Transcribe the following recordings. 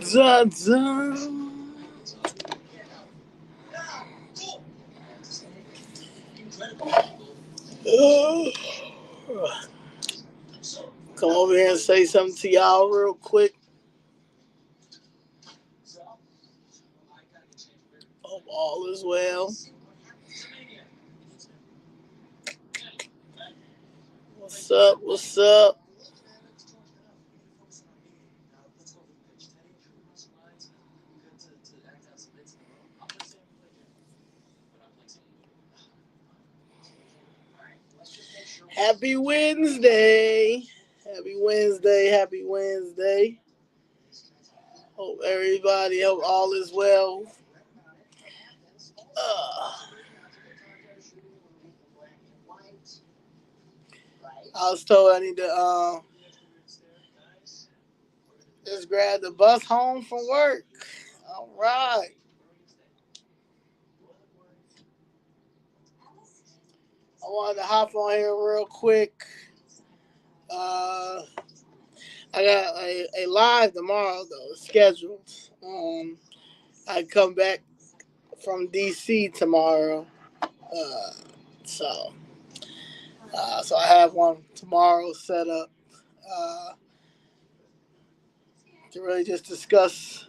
Za, za. Uh, Come over here and say something to y'all real quick. Hope all is well. What's up? What's up? Happy Wednesday. Happy Wednesday. Happy Wednesday. Hope all is well. Uh, I was told I need to just grab the bus home from work. All right. I wanted to hop on here real quick. Uh, I got a live tomorrow though scheduled. I come back from DC tomorrow. Uh, so so I have one tomorrow set up uh, to really just discuss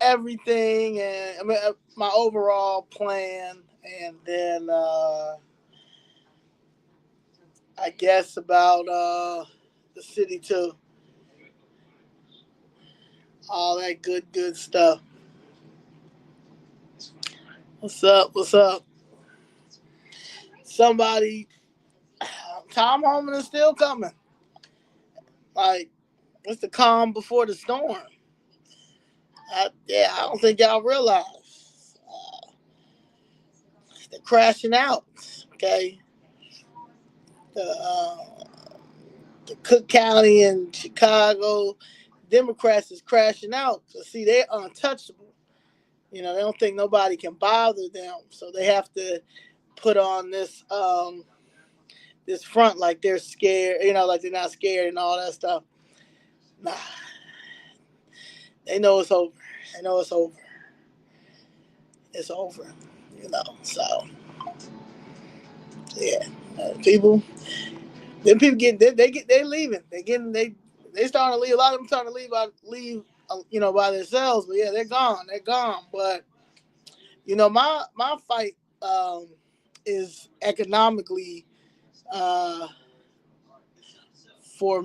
everything and my overall plan, and then I guess about the city too, all that good stuff. What's up? What's up? Somebody, Tom Homan is still coming. Like it's the calm before the storm. I don't think y'all realize they're crashing out. Okay, the the Cook County and Chicago Democrats is crashing out. So see, they're untouchable. They don't think nobody can bother them, so they have to put on this front like they're scared. Like they're not scared and all that stuff. Nah, they know it's over. They know it's over. It's over. So yeah, people. Then people they leaving. They starting to leave. A lot of them starting to leave by themselves. But yeah, they're gone. They're gone. But my fight is economically uh, for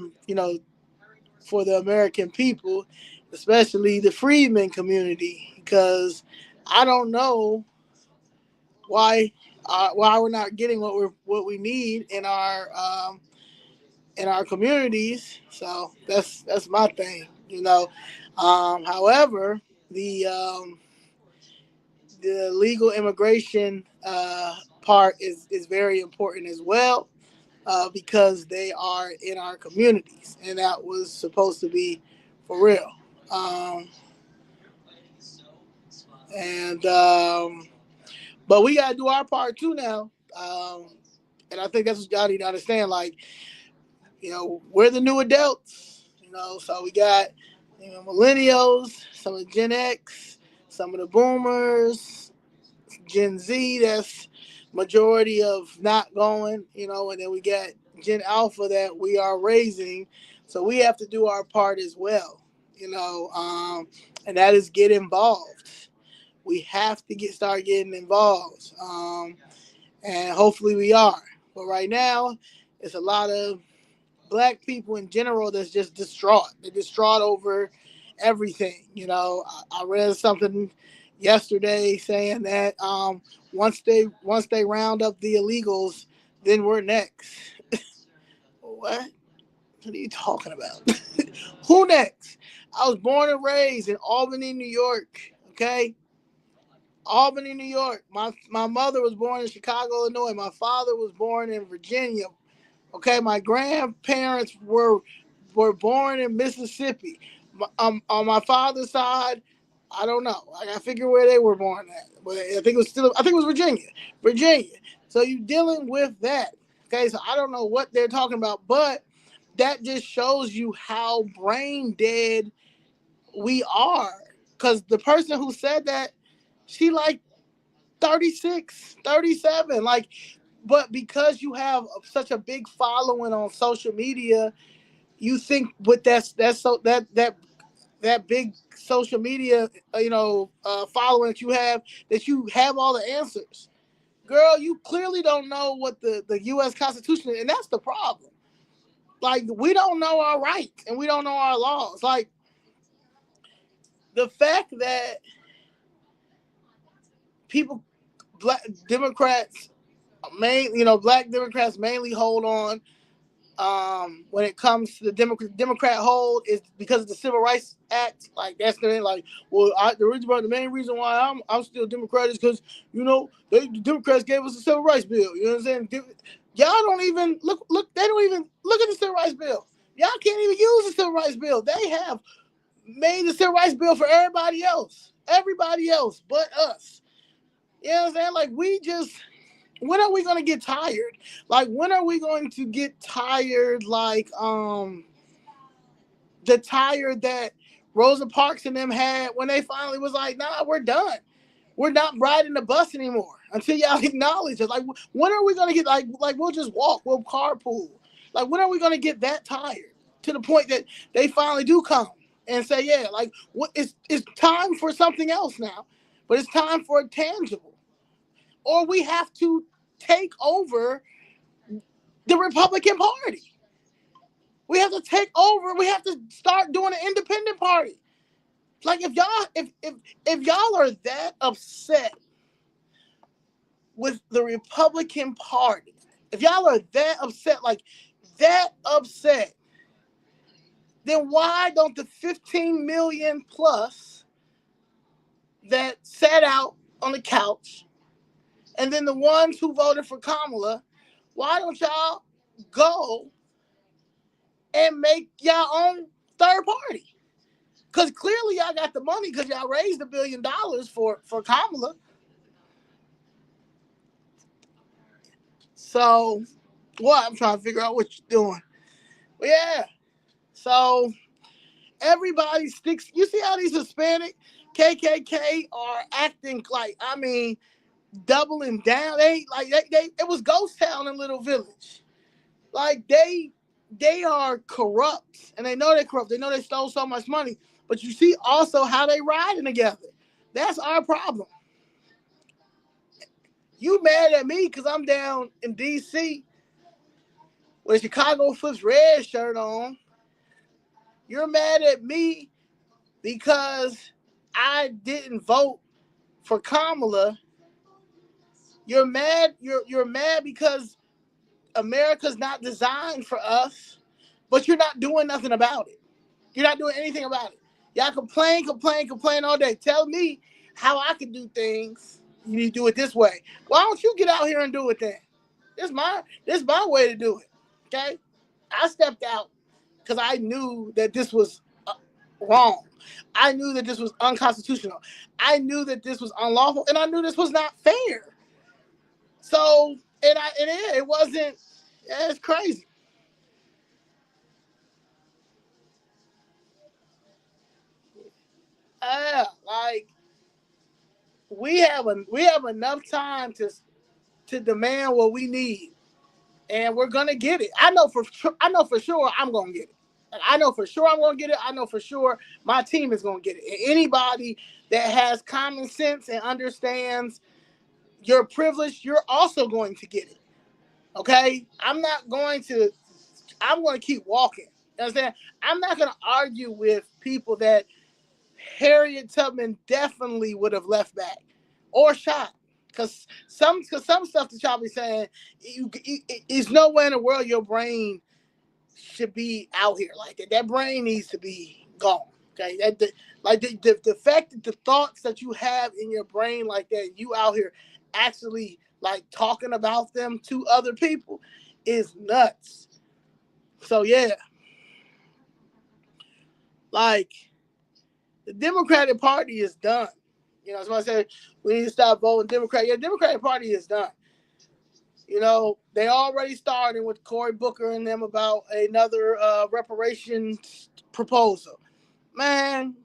for the American people, especially the freedmen community, because I don't know why we're not getting what we need in our communities. So that's my thing. However, the legal immigration part is very important as well, because they are in our communities, and that was supposed to be for real. And But we gotta do our part too now. And I think that's what y'all need to understand. Like, we're the new adults. So we got millennials, some of Gen X, some of the boomers, Gen Z. That's majority of not going. And then we got Gen Alpha that we are raising. So we have to do our part as well. And that is get involved. We have to start getting involved, and hopefully we are. But right now, it's a lot of black people in general that's just distraught. They're distraught over everything. I read something yesterday saying that once they round up the illegals, then we're next. What? What are you talking about? Who next? I was born and raised in Albany, New York. Okay. Albany, New York. My mother was born in Chicago, Illinois. My father was born in Virginia. Okay, my grandparents were born in Mississippi. On my father's side, I don't know. I gotta figure where they were born at. But I think it was Virginia. Virginia. So you're dealing with that. Okay, so I don't know what they're talking about, but that just shows you how brain dead we are. Because the person who said that, she like 36, 37. Like, but because you have such a big following on social media, you think with that big social media, following that you have all the answers. Girl, you clearly don't know what the U.S. Constitution is, and that's the problem. Like, we don't know our rights and we don't know our laws. Like, the fact that people, black Democrats, black Democrats mainly hold on, when it comes to the Democrat hold, is because of the Civil Rights Act. Like, that's the thing. Like, well, the main reason why I'm still Democrat is because the Democrats gave us the Civil Rights Bill. You know what I'm saying? Y'all don't even look. They don't even look at the Civil Rights Bill. Y'all can't even use the Civil Rights Bill. They have made the Civil Rights Bill for everybody else but us. You know what I'm saying? Like, when are we going to get tired? Like, when are we going to get tired? Like, the tired that Rosa Parks and them had when they finally was like, nah, we're done. We're not riding the bus anymore until y'all acknowledge it. Like, when are we going to get, like, we'll just walk, we'll carpool. Like, when are we going to get that tired to the point that they finally do come and say, yeah, like, it's time for something else now, but it's time for a tangible. Or we have to take over the Republican Party. We have to take over. We have to start doing an independent party. Like, if y'all are that upset with the Republican Party, if y'all are that upset, then why don't the 15 million plus that sat out on the couch, and then the ones who voted for Kamala, why don't y'all go and make y'all own third party? Because clearly y'all got the money because y'all raised $1 billion for Kamala. So, what? I'm trying to figure out what you're doing. But yeah. So, everybody sticks. You see how these Hispanic KKK are acting like, doubling down. It was ghost town in Little Village. Like, they are corrupt, and they know they're corrupt. They know they stole so much money. But you see also how they riding together. That's our problem. You mad at me because I'm down in D.C. with a Chicago Flips red shirt on. You're mad at me because I didn't vote for Kamala. You're mad. You're mad because America's not designed for us, but you're not doing nothing about it. You're not doing anything about it. Y'all complain all day. Tell me how I can do things. You need to do it this way. Why don't you get out here and do it then? This is my way to do it. Okay? I stepped out because I knew that this was wrong. I knew that this was unconstitutional. I knew that this was unlawful, and I knew this was not fair. So, it wasn't. Yeah, it's crazy. Like, we have enough time to demand what we need, and we're gonna get it. I know for sure I'm gonna get it. Like, I know for sure I'm gonna get it. I know for sure my team is gonna get it. And anybody that has common sense and understands your privilege, you're also going to get it. Okay? I'm going to keep walking. You understand? I'm not going to argue with people that Harriet Tubman definitely would have left back or shot. Because some stuff that y'all be saying, is nowhere in the world your brain should be out here like that. That brain needs to be gone. Okay, the fact that the thoughts that you have in your brain like that, you out here actually like talking about them to other people, is nuts. So yeah, like, the Democratic Party is done. Somebody said we need to stop voting Democrat. Yeah, the Democratic Party is done. They already started with Cory Booker and them about another reparations proposal. Man,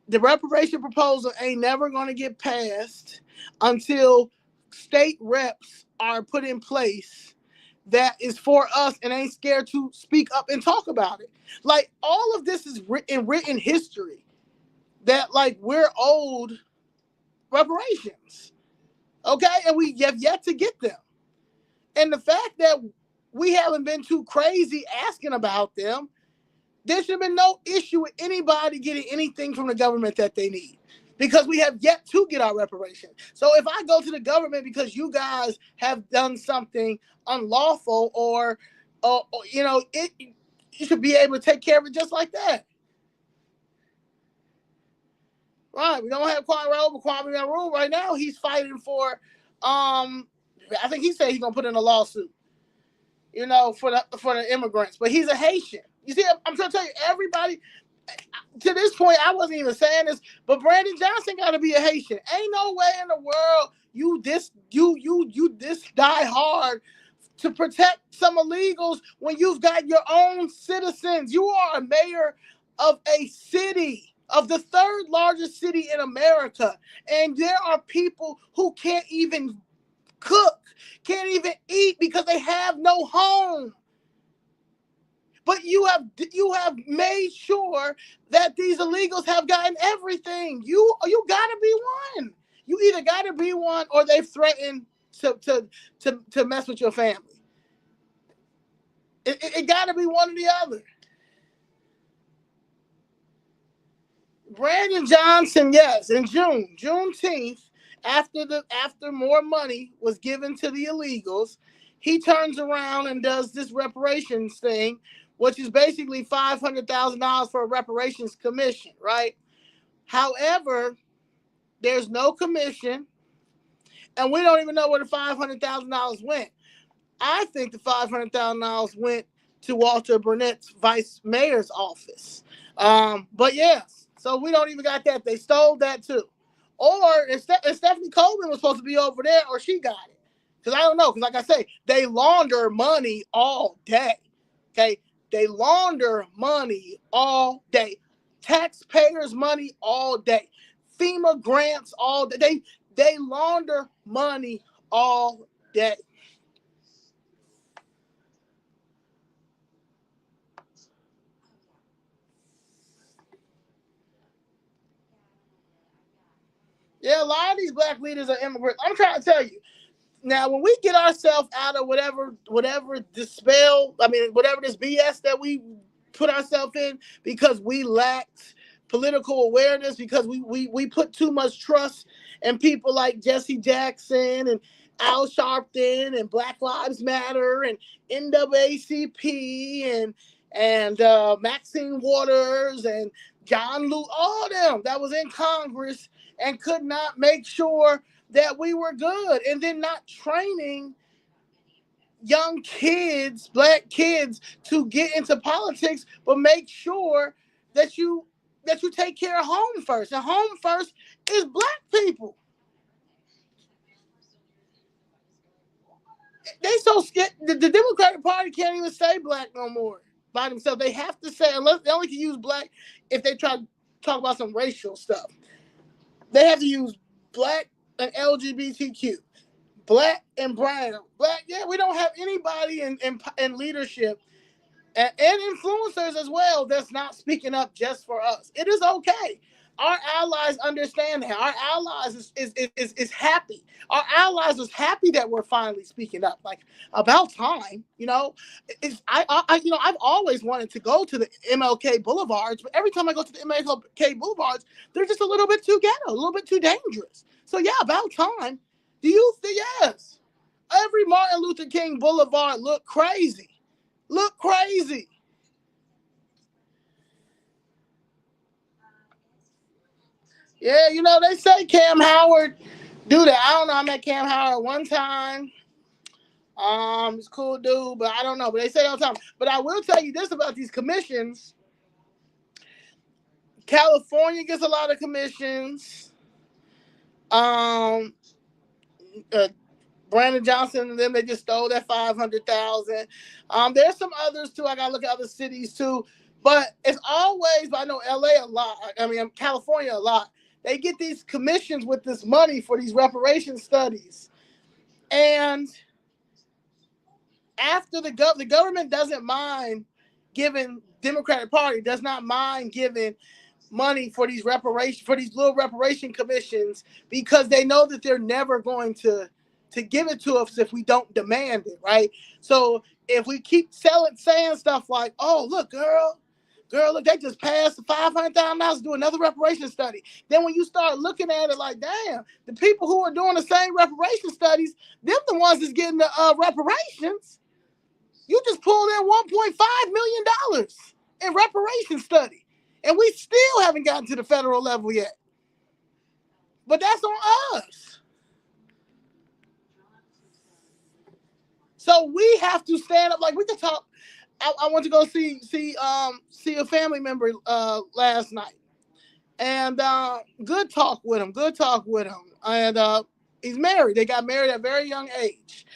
the reparation proposal ain't never going to get passed until state reps are put in place that is for us and ain't scared to speak up and talk about it. Like, all of this is written history that, like, we're owed reparations. Okay? And we have yet to get them. And the fact that we haven't been too crazy asking about them, there should have been no issue with anybody getting anything from the government that they need, because we have yet to get our reparations. So if I go to the government because you guys have done something unlawful, or you should be able to take care of it just like that. Right? We don't have Kwame Rule right now. He's fighting for, I think he said he's gonna put in a lawsuit, for the immigrants. But he's a Haitian. You see, I'm trying to tell you, everybody, to this point, I wasn't even saying this, but Brandon Johnson got to be a Haitian. Ain't no way in the world you this die hard to protect some illegals when you've got your own citizens. You are a mayor of a city, of the third largest city in America, and there are people who can't even cook, can't even eat because they have no home. But you have made sure that these illegals have gotten everything. You gotta be one. You either gotta be one, or they've threatened to mess with your family. It gotta be one or the other. Brandon Johnson, yes, in Juneteenth, after more money was given to the illegals, he turns around and does this reparations thing, which is basically $500,000 for a reparations commission, right? However, there's no commission, and we don't even know where the $500,000 went. I think the $500,000 went to Walter Burnett's vice mayor's office. But yes, so we don't even got that. They stole that too. Or if Stephanie Coleman was supposed to be over there, or she got it. Because I don't know. Because like I say, they launder money all day. Okay? They launder money all day. Taxpayers' money all day. FEMA grants all day. They launder money all day. Yeah, a lot of these black leaders are immigrants. I'm trying to tell you. Now, when we get ourselves out of whatever whatever this BS that we put ourselves in because we lacked political awareness, because we put too much trust in people like Jesse Jackson and Al Sharpton and Black Lives Matter and NAACP and Maxine Waters and John Lewis, all them that was in Congress and could not make sure that we were good, and then not training young kids, black kids, to get into politics, but make sure that you take care of home first. And home first is black people. They so scared. The Democratic Party can't even say black no more by themselves. They have to say, unless they only can use black if they try to talk about some racial stuff. They have to use black and LGBTQ. Black and brown. Black, yeah, we don't have anybody in leadership and influencers as well that's not speaking up just for us. It is okay. Our allies understand that. Our allies is happy. Our allies is happy that we're finally speaking up. Like, about time, I've always wanted to go to the MLK Boulevards, but every time I go to the MLK Boulevards, they're just a little bit too ghetto, a little bit too dangerous. So yeah, about time. Do you think yes? Every Martin Luther King Boulevard look crazy. Look crazy. Yeah, they say Cam Howard do that. I don't know. I met Cam Howard one time. He's a cool dude, but I don't know. But they say it all the time. But I will tell you this about these commissions. California gets a lot of commissions. Um, uh, Brandon Johnson and them, they just stole that 500,000. There's some others too. I gotta look at other cities too. But it's always, I know LA a lot. I mean, California a lot. They get these commissions with this money for these reparation studies. And after the government doesn't mind giving, Democratic Party does not mind giving money for these little reparation commissions, because they know that they're never going to give it to us if we don't demand it, right? So if we keep saying stuff like, oh, look, girl, look, they just passed $500,000 to do another reparation study. Then when you start looking at it like, damn, the people who are doing the same reparation studies, them the ones that's getting the reparations. You just pulled in $1.5 million in reparation study. And we still haven't gotten to the federal level yet. But that's on us. So we have to stand up. Like, we could talk. I went to go see a family member last night. And good talk with him. And he's married. They got married at a very young age.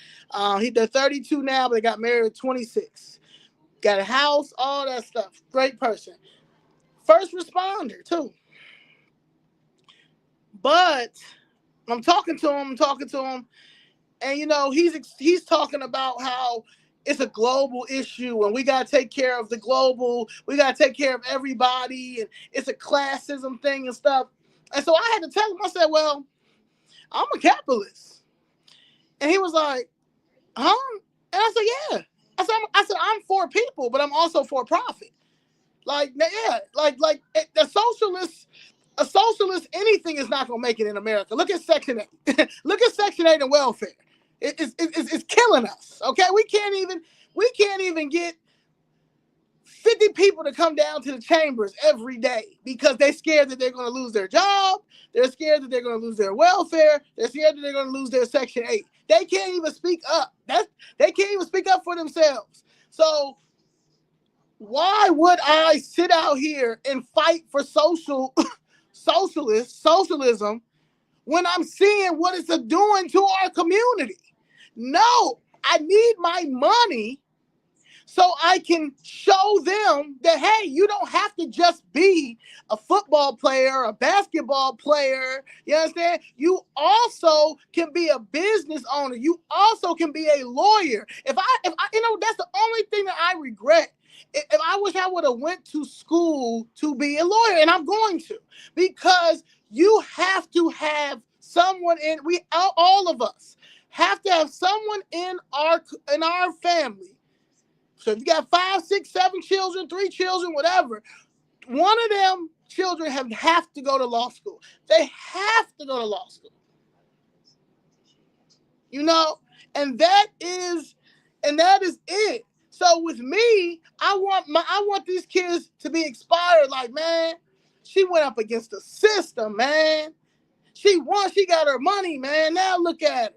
They're 32 now, but they got married at 26. Got a house, all that stuff. Great person. First responder, too. But I'm talking to him, and, you know, he's talking about how it's a global issue, and we got to take care of we got to take care of everybody, and it's a classism thing and stuff. And so I had to tell him, I said, well, I'm a capitalist. And he was like, huh? And I said, yeah. I said, I'm for people, but I'm also for profit. Like, yeah, like a socialist, anything is not going to make it in America. Look at Section 8. Look at Section 8 and welfare. It's killing us. Okay, we can't even get 50 people to come down to the chambers every day because they're scared that they're going to lose their job. They're scared that they're going to lose their welfare. They're scared that they're going to lose their Section 8. They can't even speak up. They can't even speak up for themselves. So why would I sit out here and fight for socialism when I'm seeing what it's doing to our community? No, I need my money so I can show them that, hey, you don't have to just be a football player, a basketball player. You understand? You also can be a business owner. You also can be a lawyer. If I that's the only thing that I regret. If I wish I would have went to school to be a lawyer, and I'm going to, because you have to have someone all of us have to have someone in our family. So if you got 5, 6, 7 children, 3 children, whatever, one of them children have to go to law school. They have to go to law school. You know, and that is it. So with me, I want these kids to be inspired. Like, man, she went up against the system, man. She won. She got her money, man. Now look at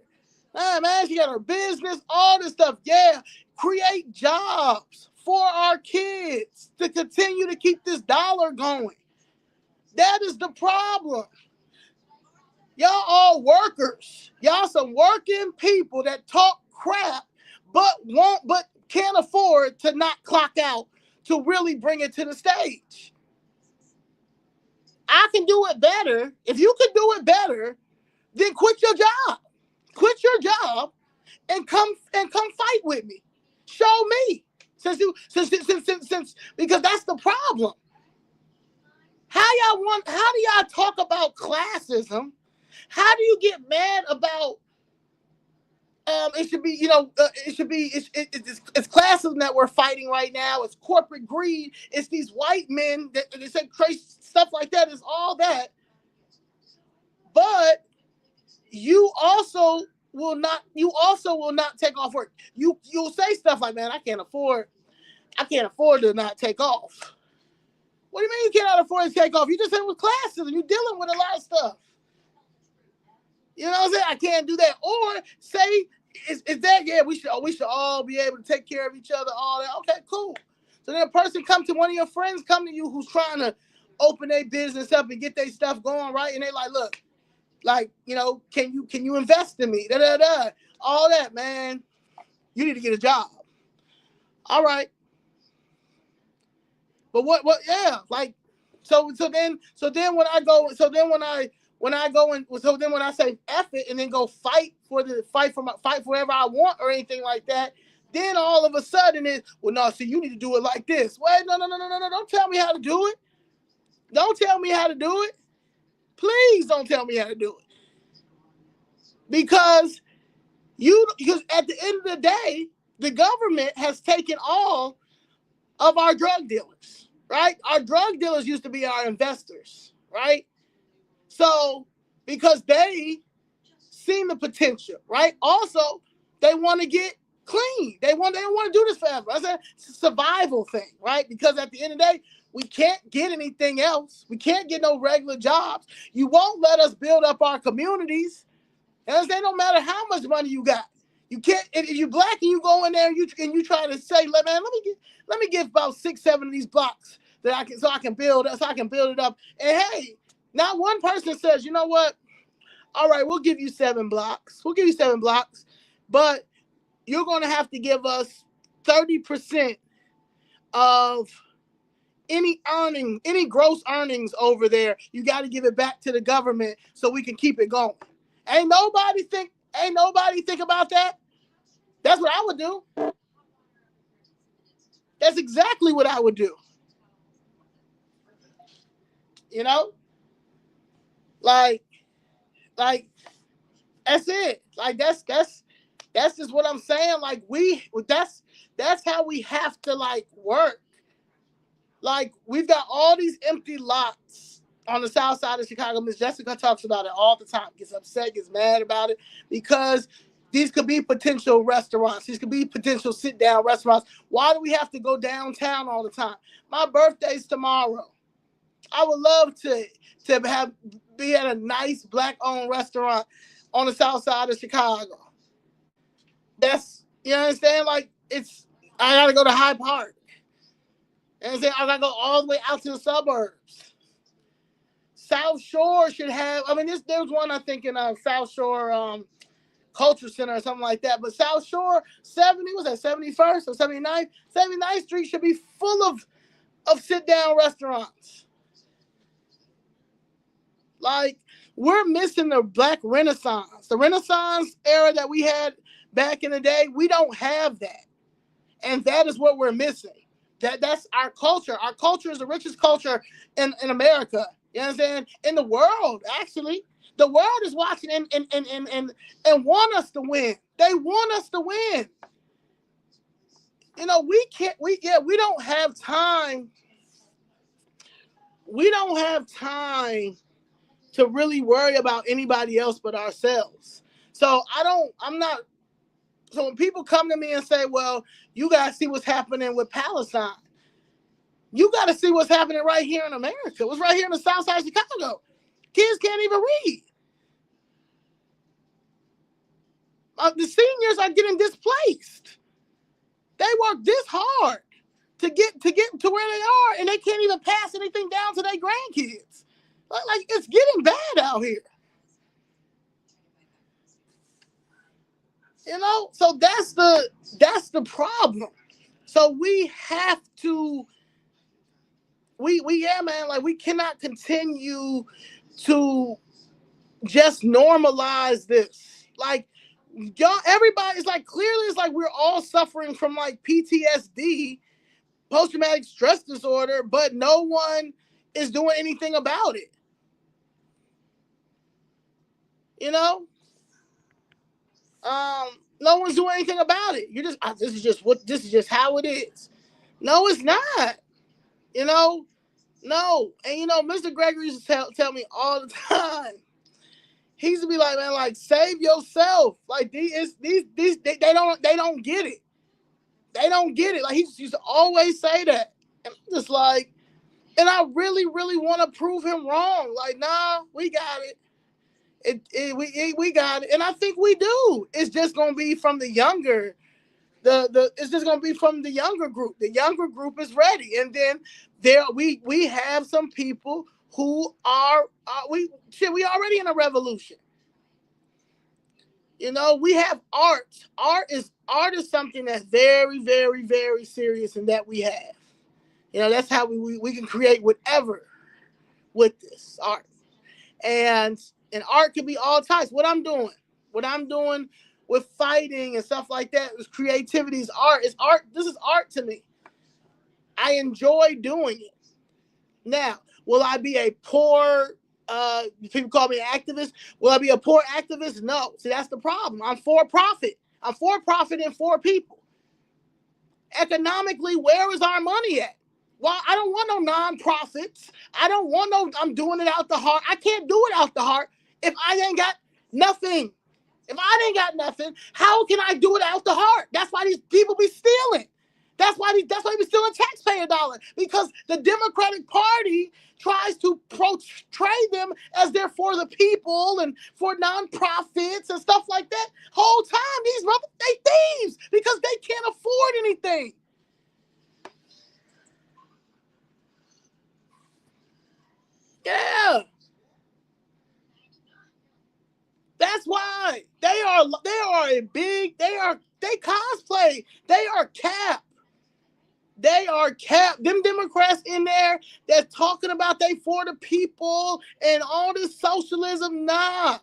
her. Man, she got her business, all this stuff. Yeah, create jobs for our kids to continue to keep this dollar going. That is the problem. Y'all all workers. Y'all some working people that talk crap, but can't afford to not clock out to really bring it to the stage. I can do it better. If you can do it better, then quit your job. Quit your job and come fight with me. Show me. Since because that's the problem. How do y'all talk about classism? How do you get mad about it should be, it's classism that we're fighting right now. It's corporate greed. It's these white men that they say crazy stuff like that. It's all that. But you also will not take off work. You'll say stuff like, man, I can't afford to not take off. What do you mean you cannot afford to take off? You just said with classism, you're dealing with a lot of stuff. You know what I'm saying? I can't do that. Or say, is that, yeah, we should all be able to take care of each other, all that. Okay, cool. So then a person one of your friends come to you who's trying to open their business up and get their stuff going, right? And they like, look, like, you know, can you invest in me? Da, da, da. all that, man. You need to get a job. All right. But yeah, like, so then when I go, so then when I go and so then when I say F it and then go fight for whatever I want or anything like that, then all of a sudden it's, well, no, so you need to do it like this. Wait, no, don't tell me how to do it. Don't tell me how to do it. Please don't tell me how to do it. Because at the end of the day, the government has taken all of our drug dealers, right? Our drug dealers used to be our investors, right? So, because they seen the potential, right? Also, they want to get clean. They don't want to do this forever. That's a survival thing, right? Because at the end of the day, we can't get anything else. We can't get no regular jobs. You won't let us build up our communities. And they don't matter how much money you got. You can't, if you're black and you go in there and you try to say, man, let me get about 6-7 of these blocks that I can build it up. And hey, not one person says, you know what? All right, we'll give you 7 blocks. We'll give you 7 blocks, but you're going to have to give us 30% of any gross earnings over there. You got to give it back to the government so we can keep it going. Ain't nobody think about that. That's what I would do. That's exactly what I would do. You know? Like that's it. Like that's just what I'm saying. Like that's how we have to like work. Like we've got all these empty lots on the south side of Chicago. Miss Jessica talks about it all the time, gets upset, gets mad about it, because these could be potential restaurants. These could be potential sit-down restaurants. Why do we have to go downtown all the time? My birthday's tomorrow. I would love to be at a nice black-owned restaurant on the south side of Chicago. That's, you understand? Like, I got to go to Hyde Park. You understand? I got to go all the way out to the suburbs. South Shore should have, there's one, I think, in South Shore Culture Center or something like that. But South Shore, 71st or 79th? 79th Street should be full of sit-down restaurants. Like, we're missing the Black Renaissance. The Renaissance era that we had back in the day, we don't have that. And that is what we're missing. That's our culture. Our culture is the richest culture in America. You understand? In the world, actually. The world is watching and want us to win. They want us to win. You know, we don't have time. We don't have time to really worry about anybody else but ourselves. So so when people come to me and say, well, you got to see what's happening with Palestine, you got to see what's happening right here in America. What's right here in the south side of Chicago. Kids can't even read. The seniors are getting displaced. They work this hard to get to where they are, and they can't even pass anything down to their grandkids. Like it's getting bad out here. You know, so that's the problem. So we have to, yeah, man, like we cannot continue to just normalize this. Like, y'all, everybody's like, clearly it's like we're all suffering from like PTSD, post-traumatic stress disorder, but no one is doing anything about it. You know? No one's doing anything about it. This is just how it is. No, it's not. You know? No. And you know, Mr. Gregory used to tell me all the time. He used to be like, man, like, save yourself. Like they don't get it. They don't get it. Like he used to always say that. And I'm just like, and I really, really want to prove him wrong. Like, nah, we got it. We got it, and I think we do. It's just gonna be from the younger, it's just gonna be from the younger group. The younger group is ready, and then we have some people who are we already in a revolution. We have art. Art is something that's very, very, very serious, and that we have. That's how we can create whatever with this art. And art can be all types. What I'm doing with fighting and stuff like that is creativity. Is art. It's art. This is art to me. I enjoy doing it. Now, will I be a poor, people call me an activist? Will I be a poor activist? No. See, that's the problem. I'm for profit. I'm for profit and for people. Economically, where is our money at? Well, I don't want no nonprofits. I don't want no, I'm doing it out the heart. I can't do it out the heart if I ain't got nothing. If I ain't got nothing, how can I do it out the heart? That's why these people be stealing. That's why they be stealing taxpayer dollars. Because the Democratic Party tries to portray them as they're for the people and for nonprofits and stuff like that. Whole time, they thieves because they can't afford anything. Yeah. That's why they cosplay. They are cap. They are cap. Them Democrats in there that's talking about they for the people and all this socialism. Nah.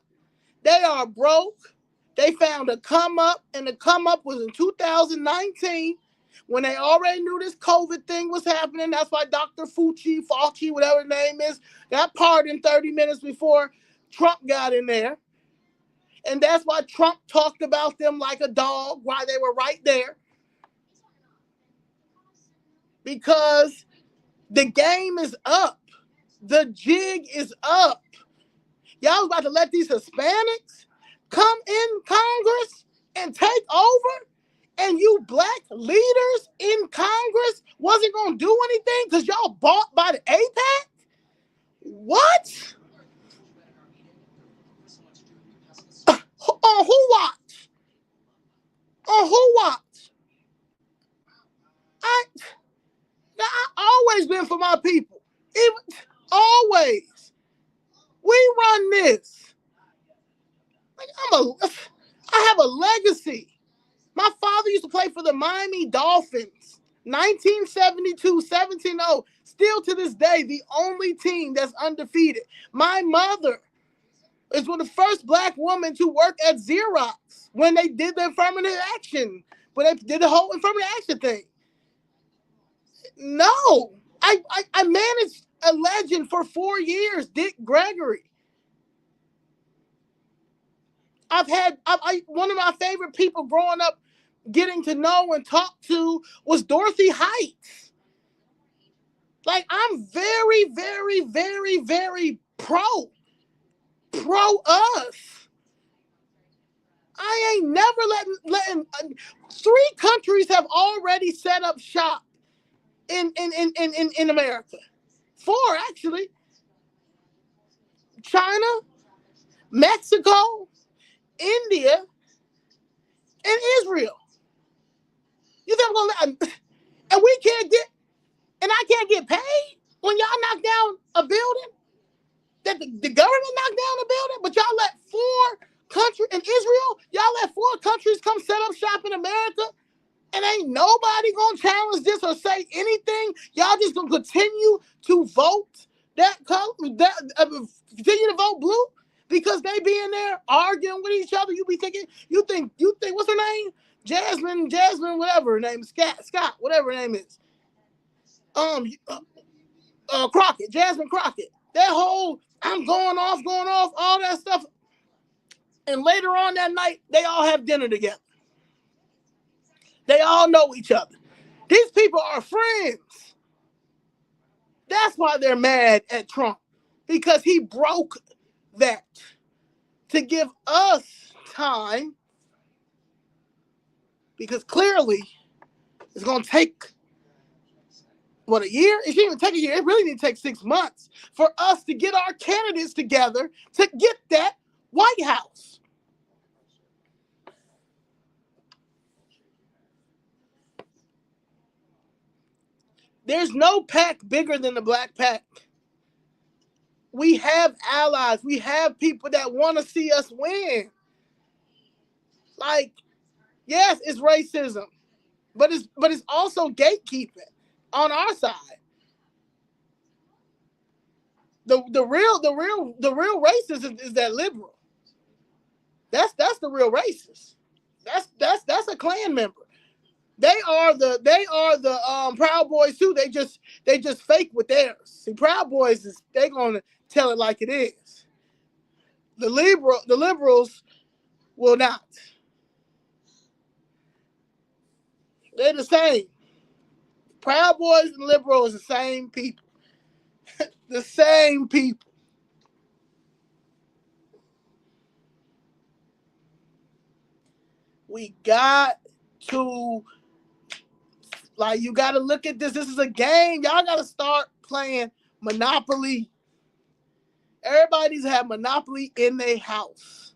They are broke. They found a come up, and the come up was in 2019 when they already knew this COVID thing was happening. That's why Dr. Fauci, whatever his name is, got pardoned 30 minutes before Trump got in there. And that's why Trump talked about them like a dog while they were right there. Because the game is up. The jig is up. Y'all was about to let these Hispanics come in Congress and take over, and you black leaders in Congress wasn't going to do anything because y'all bought by the APAC? What? On who watch? On who watch? I always been for my people. Always. We run this. Like I have a legacy. My father used to play for the Miami Dolphins. 1972, 17-0. Still to this day, the only team that's undefeated. My mother is one of the first black women to work at Xerox when they did the affirmative action. When they did the whole affirmative action thing. No. I managed a legend for 4 years, Dick Gregory. One of my favorite people growing up, getting to know and talk to, was Dorothy Heights. Like, I'm very, very, very, very pro us. I ain't never letting 3 countries have already set up shop in America. 4, actually. China, Mexico, India, and Israel. You think I'm gonna let, and we can't get, and I can't get paid when y'all knock down a building? That the government knocked down a building, but y'all let 4 countries in Israel, y'all let 4 countries come set up shop in America, and ain't nobody gonna challenge this or say anything. Y'all just gonna continue to vote that color, continue to vote blue because they be in there arguing with each other. You think what's her name? Jasmine, whatever her name is, Scott, whatever her name is. Crockett, Jasmine Crockett. That whole I'm going off, all that stuff. And later on that night, they all have dinner together. They all know each other. These people are friends. That's why they're mad at Trump, because he broke that to give us time, because clearly it's going to take, a year? It shouldn't even take a year. It really need to take 6 months for us to get our candidates together to get that White House. There's no pack bigger than the Black Pack. We have allies. We have people that want to see us win. Like, yes, it's racism, but it's also gatekeeping on our side. The real racist is that liberal. That's the real racist. That's a Klan member. They are the Proud Boys too. They just fake with theirs. See, Proud Boys is they gonna tell it like it is. The liberals will not. They're the same. Proud Boys and liberals the same people. The same people. We got to you got to look at this. This is a game. Y'all got to start playing Monopoly. Everybody needs to have Monopoly in their house.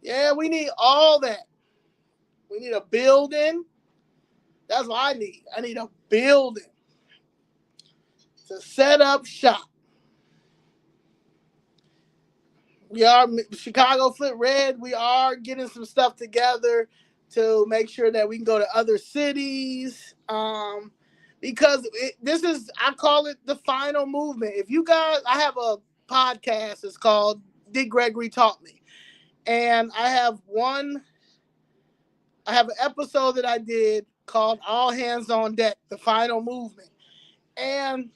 Yeah, we need all that. We need a building. That's what I need. I need a building to set up shop. We are Chicago Flip Red. We are getting some stuff together to make sure that we can go to other cities. Because this is, I call it the final movement. If you guys, I have a podcast. It's called Dick Gregory Taught Me. And I have an episode that I did called All Hands on Deck, the final movement. And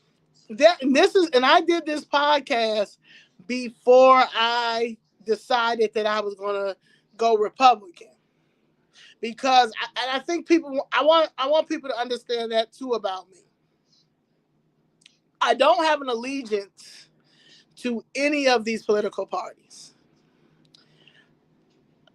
I did this podcast before I decided that I was going to go Republican. Because I think I want people to understand that too about me. I don't have an allegiance to any of these political parties.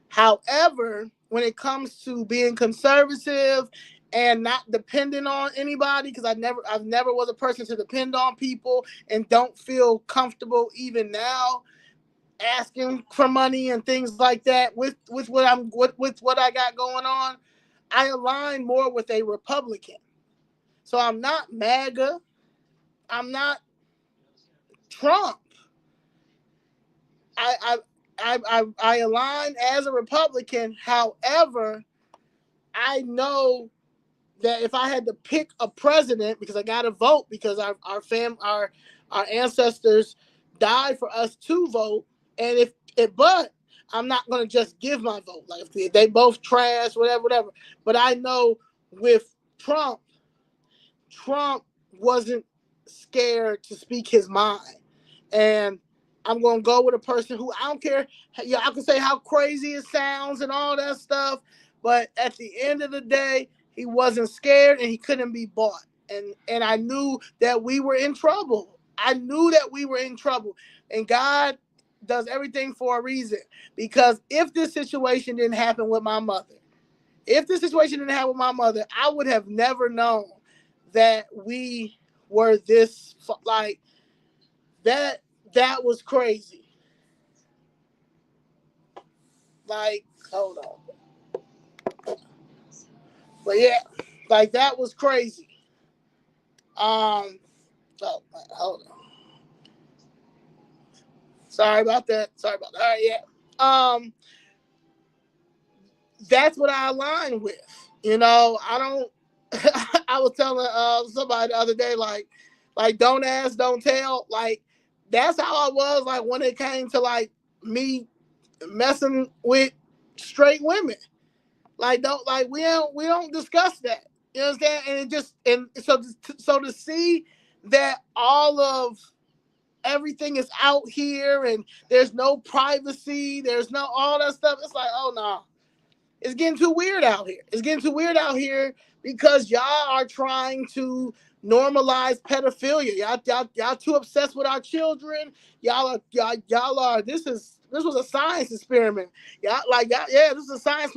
However, when it comes to being conservative and not dependent on anybody, because I've never was a person to depend on people and don't feel comfortable even now asking for money and things like that with what I got going on. I align more with a Republican. So I'm not MAGA. I'm not Trump. I align as a Republican. However, I know that if I had to pick a president, because I got to vote, because our ancestors died for us to vote, and but I'm not going to just give my vote. Like if they both trash, whatever. But I know with Trump wasn't scared to speak his mind, and I'm going to go with a person who, I don't care. Yeah, I can say how crazy it sounds and all that stuff, but at the end of the day, he wasn't scared and he couldn't be bought. And I knew that we were in trouble. And God does everything for a reason. Because if this situation didn't happen with my mother, I would have never known that we were this, like, that was crazy. Like, hold on. But yeah, like that was crazy. Hold on. Sorry about that. All right, yeah. That's what I align with. I don't. I was telling somebody the other day, like don't ask, don't tell. Like that's how I was. Like when it came to like me messing with straight women. Like we don't discuss that. You understand? And it just and so to see that all of everything is out here and there's no privacy, there's no all that stuff. It's like, oh no. It's getting too weird out here because y'all are trying to normalize pedophilia. Y'all too obsessed with our children. Y'all are this was a science experiment. This is a science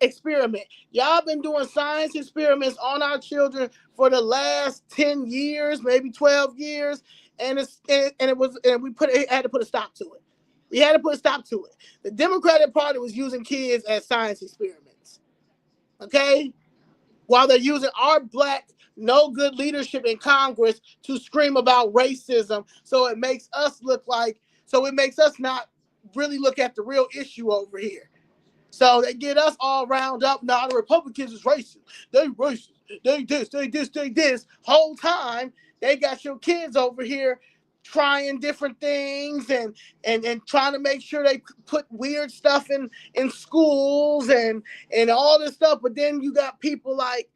experiment. Y'all been doing science experiments on our children for the last 10 years, maybe 12 years, and we had to put a stop to it. We had to put a stop to it. The Democratic Party was using kids as science experiments. Okay? While they're using our black no good leadership in Congress to scream about racism. So it makes us not really look at the real issue over here. So they get us all round up. Now the Republicans is racist. They racist. They this, they this, they this. Whole time they got your kids over here trying different things and trying to make sure they put weird stuff in schools and all this stuff. But then you got people like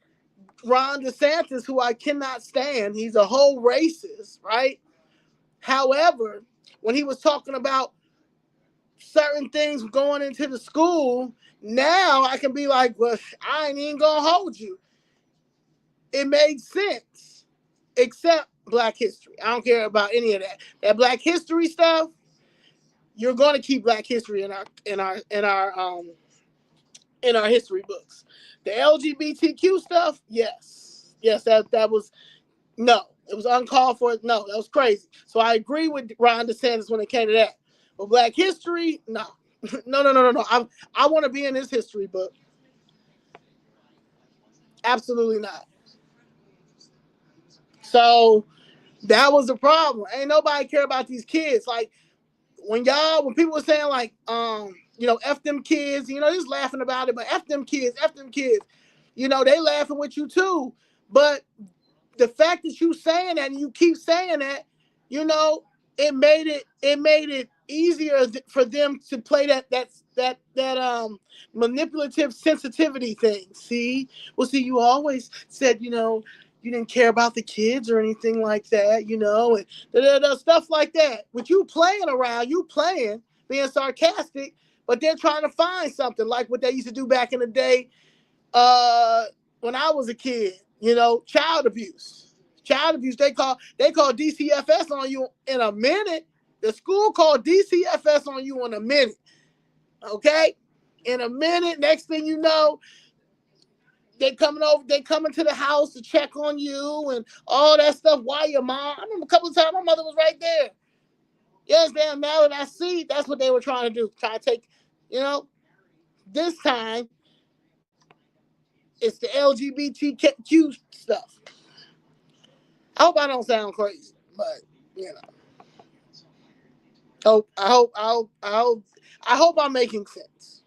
Ron DeSantis, who I cannot stand. He's a whole racist, right? However, when he was talking about certain things going into the school, now I can be like, well, I ain't even gonna hold you. It made sense, except Black history. I don't care about any of that. That Black history stuff, you're gonna keep Black history in our history books. The LGBTQ stuff, yes, that was no, it was uncalled for. No, that was crazy. So I agree with Ron DeSantis when it came to that. But Black history, no, no. I want to be in his history book. Absolutely not. So that was the problem. Ain't nobody care about these kids. Like when people were saying like, F them kids, just laughing about it, but F them kids, F them kids. They laughing with you too. But the fact that you saying that and you keep saying that, it made it easier for them to play that manipulative sensitivity thing. See, you always said, you didn't care about the kids or anything like that, and stuff like that. With you playing around, being sarcastic, but they're trying to find something like what they used to do back in the day when I was a kid. Child abuse. Child abuse. They call DCFS on you in a minute. The school called DCFS on you in a minute. Okay? In a minute, next thing you know, they coming to the house to check on you and all that stuff. Why your mom? I remember a couple of times my mother was right there. You understand? Now that I see, that's what they were trying to do. Try to take, this time it's the LGBTQ stuff. I hope I don't sound crazy, but I hope I'm making sense.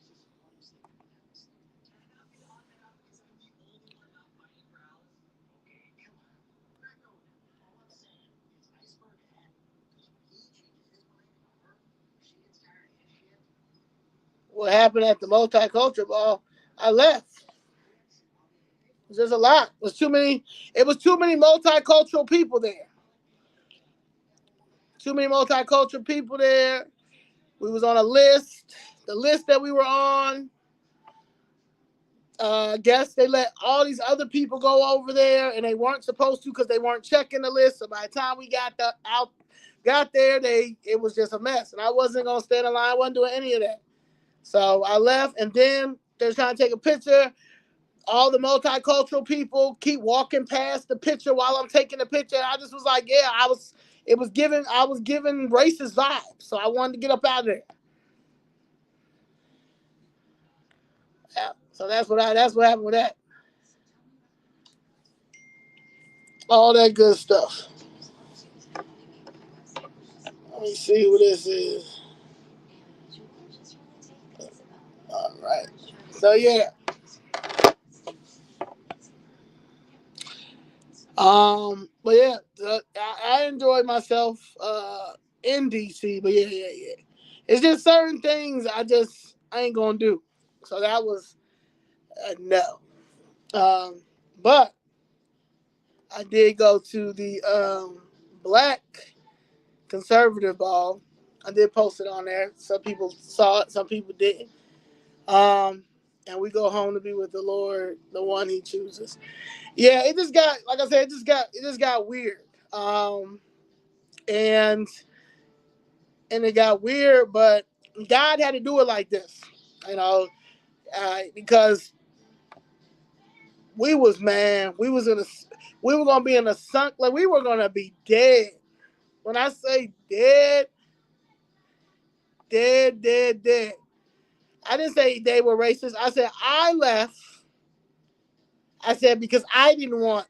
What happened at the multicultural ball? I left. There's a lot. It was too many. It was too many multicultural people there. Too many multicultural people there. We was on a list. The list that we were on, I guess they let all these other people go over there, and they weren't supposed to because they weren't checking the list. So by the time we got there, it was just a mess, and I wasn't gonna stand in line. I wasn't doing any of that. So I left, and then they're trying to take a picture. All the multicultural people keep walking past the picture while I'm taking the picture. I just was like, yeah, I was giving racist vibes. So I wanted to get up out of there. Yeah. So that's what happened with that. All that good stuff. Let me see who this is. All right. So yeah. But yeah, I enjoyed myself in DC. But yeah. It's just certain things I ain't gonna do. So that was no. But I did go to the Black conservative ball. I did post it on there. Some people saw it, some people didn't. And we go home to be with the Lord, the one He chooses. Yeah, it just got, like I said, it just got weird. And it got weird, but God had to do it like this, because we were gonna be in a sunk, like we were gonna be dead. When I say dead, dead. I didn't say they were racist. I said I left. I said because I didn't want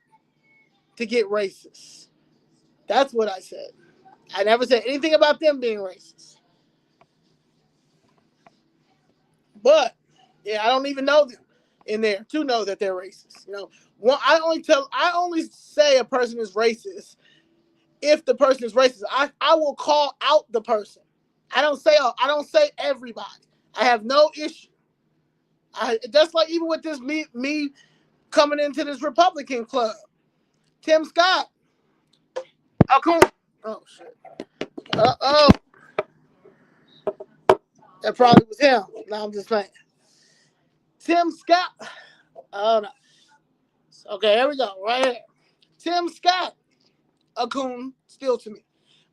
to get racist. That's what I said. I never said anything about them being racist. But yeah, I don't even know them in there to know that they're racist. I only say a person is racist if the person is racist. I will call out the person. I don't say everybody. I have no issue. Just like even with this me coming into this Republican club. Tim Scott. Oh, cool. Oh shit. Oh, that probably was him. No, I'm just saying. Tim Scott. Oh no. Okay, here we go. Right here. Tim Scott. A coon still to me.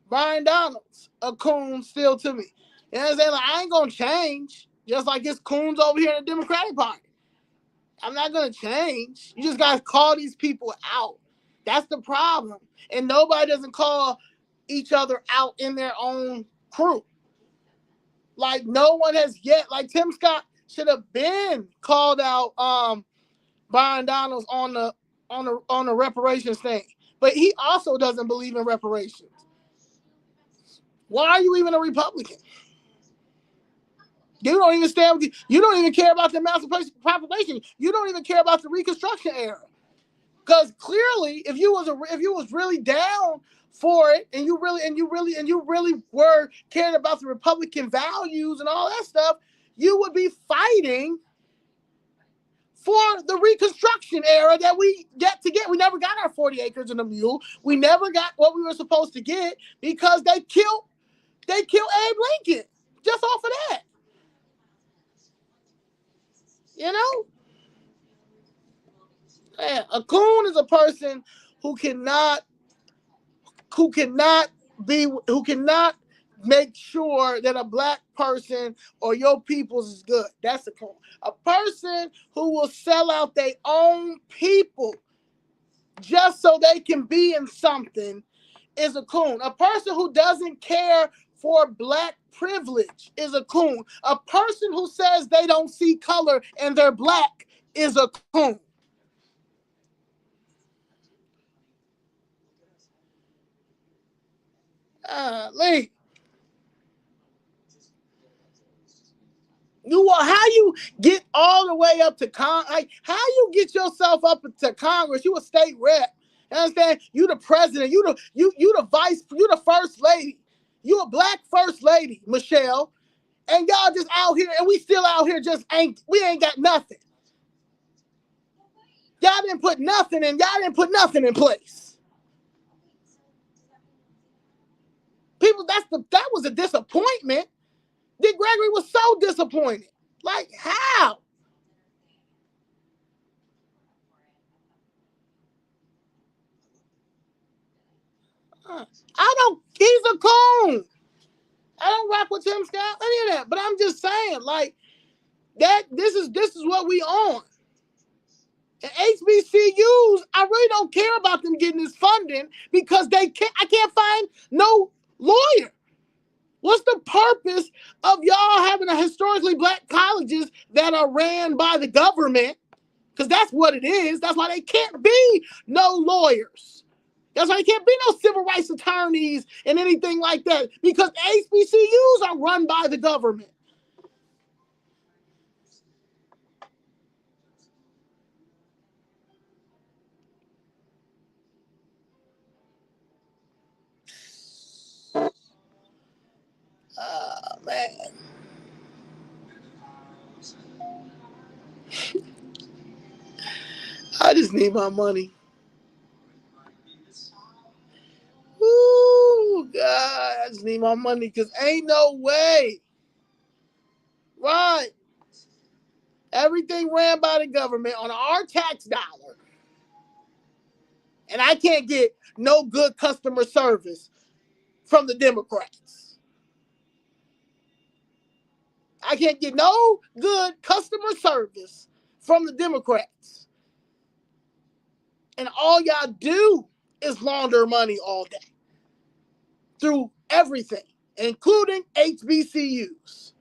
Brian Donalds. A coon still to me. You know what I'm saying? Like, I ain't gonna change. Just like this coons over here in the Democratic Party. I'm not gonna change. You just gotta call these people out. That's the problem. And nobody doesn't call each other out in their own crew. Like no one has yet. Like Tim Scott should have been called out. Brian Donalds on the reparations thing, but he also doesn't believe in reparations. Why are you even a Republican? You don't even stand with you don't even care about the emancipation population. You don't even care about the Reconstruction era. Because clearly, if you was really down for it, and you really were caring about the Republican values and all that stuff, you would be fighting for the Reconstruction era that we get to get. We never got our 40 acres and a mule. We never got what we were supposed to get because they killed Abe Lincoln just off of that. You know? Man, a coon is a person who cannot make sure that a black person or your people's is good. That's a coon. A person who will sell out their own people just so they can be in something is a coon. A person who doesn't care for black privilege is a coon. A person who says they don't see color and they're black is a coon. Lee. How you get all the way up to like how you get yourself up to Congress? You a state rep. You understand? You the president. You the vice. You the first lady. You a black first lady, Michelle. And y'all just out here, and we still out here we ain't got nothing. Y'all didn't put nothing in place. People, that was a disappointment. Dick Gregory was so disappointed. Like, how? He's a coon. I don't rock with Tim Scott, any of that. But I'm just saying, like, this is what we on. And HBCUs, I really don't care about them getting this funding because I can't find no lawyer. What's the purpose of y'all having a historically black colleges that are ran by the government? Because that's what it is. That's why they can't be no lawyers. That's why they can't be no civil rights attorneys and anything like that. Because HBCUs are run by the government. Man. I just need my money. Ooh, God, I just need my money because ain't no way. Right. Everything ran by the government on our tax dollar. And I can't get no good customer service from the Democrats. I can't get no good customer service from the Democrats. And all y'all do is launder money all day through everything, including HBCUs.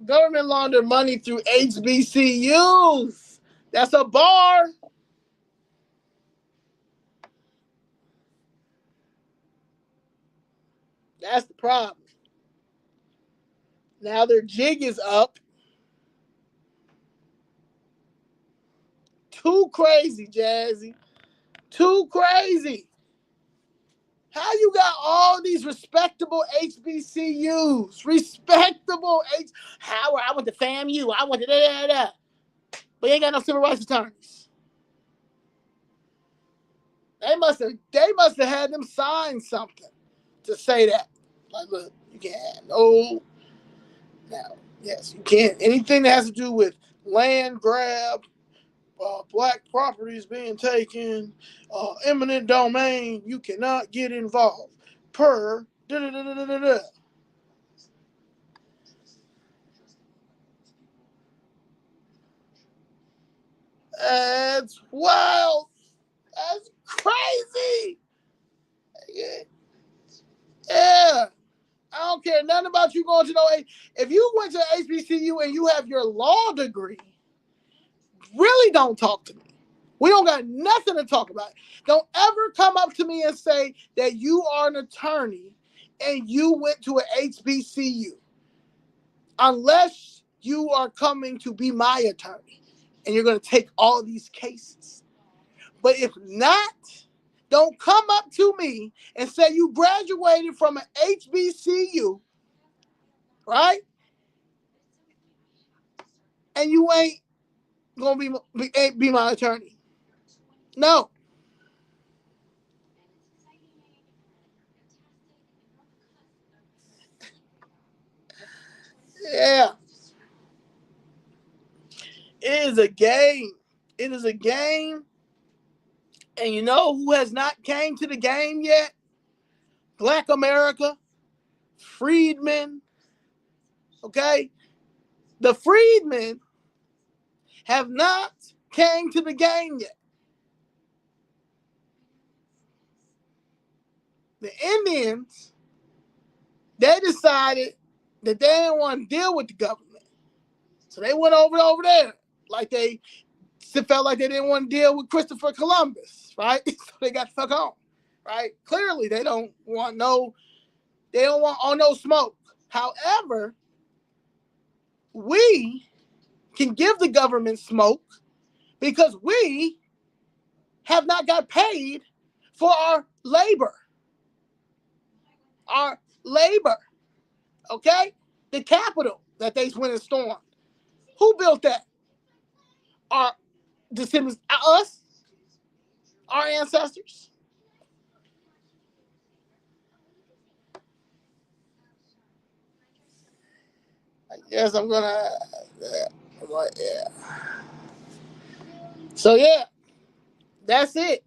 Government launder money through HBCUs. That's a bar. That's the problem. Now their jig is up. Too crazy, Jazzy. Too crazy. How you got all these respectable HBCUs? Respectable Howard, I went to FAMU. I went to da. But you ain't got no civil rights attorneys. They must have had them sign something to say that. Like, look, you can't have no. Now, yes, you can't. Anything that has to do with land grab, black properties being taken, eminent domain, you cannot get involved. Per da da da da da da. That's wild. That's crazy. Yeah. Yeah. I don't care nothing about you going to no. If you went to HBCU and you have your law degree, really don't talk to me. We don't got nothing to talk about. Don't ever come up to me and say that you are an attorney and you went to an HBCU, unless you are coming to be my attorney and you're going to take all of these cases. But if not, don't come up to me and say you graduated from an HBCU, right? And you ain't gonna be my attorney. No. Yeah. It is a game. It is a game. And you know who has not came to the game yet? Black America, freedmen. Okay? The freedmen have not came to the game yet. The Indians, they decided that they didn't want to deal with the government. So they went over there. Like they felt like they didn't want to deal with Christopher Columbus, right? So they got the fuck on. Right? Clearly they don't want all no smoke. However, we can give the government smoke because we have not got paid for our labor. Our labor. Okay? The Capitol that they went and stormed. Who built that? Our descendants, us, our ancestors. I guess I'm gonna. Yeah. So yeah, that's it.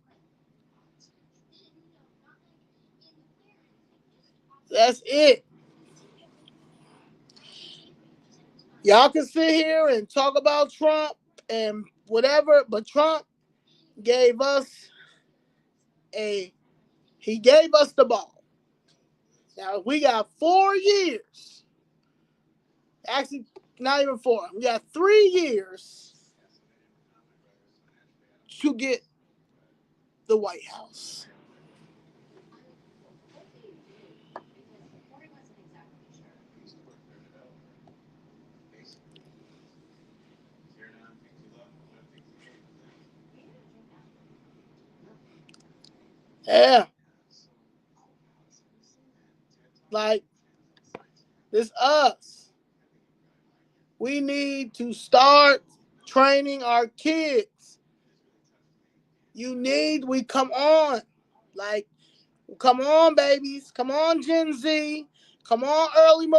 That's it. Y'all can sit here and talk about Trump and whatever, but Trump gave us a he gave us the ball. Now we got 4 years. Actually, not even 4. We got 3 years to get the White House. Yeah. Like, this us. We need to start training our kids. We come on. Like, come on, babies. Come on, Gen Z. Come on, late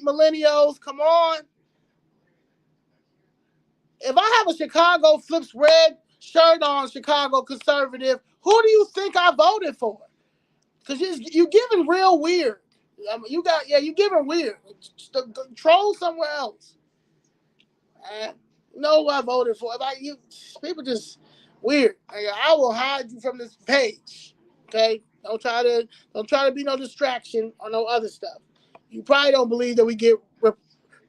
millennials. Come on. If I have a Chicago Flips red shirt on, Chicago conservative, who do you think I voted for? Because you giving real weird. You giving weird. Troll somewhere else. Know who I voted for. People just weird. I will hide you from this page. Okay, don't try to be no distraction or no other stuff. You probably don't believe that we get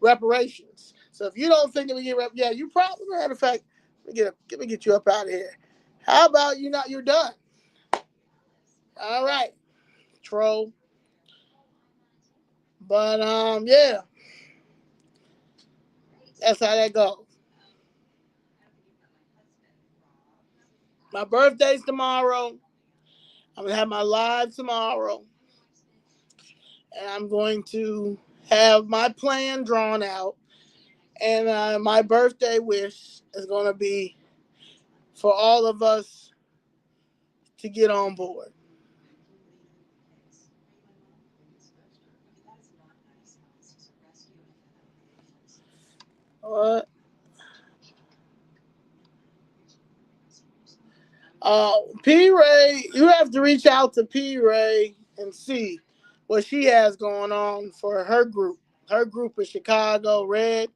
reparations. So if you don't think that we get yeah, you probably, matter of fact, let me get you up out of here. How about you're done? All right, troll. But yeah, that's how that goes. My birthday's tomorrow. I'm gonna have my live tomorrow, and I'm going to have my plan drawn out. And my birthday wish is gonna be for all of us to get on board. What? P Ray, you have to reach out to P Ray and see what she has going on for her group. Her group is Chicago Red.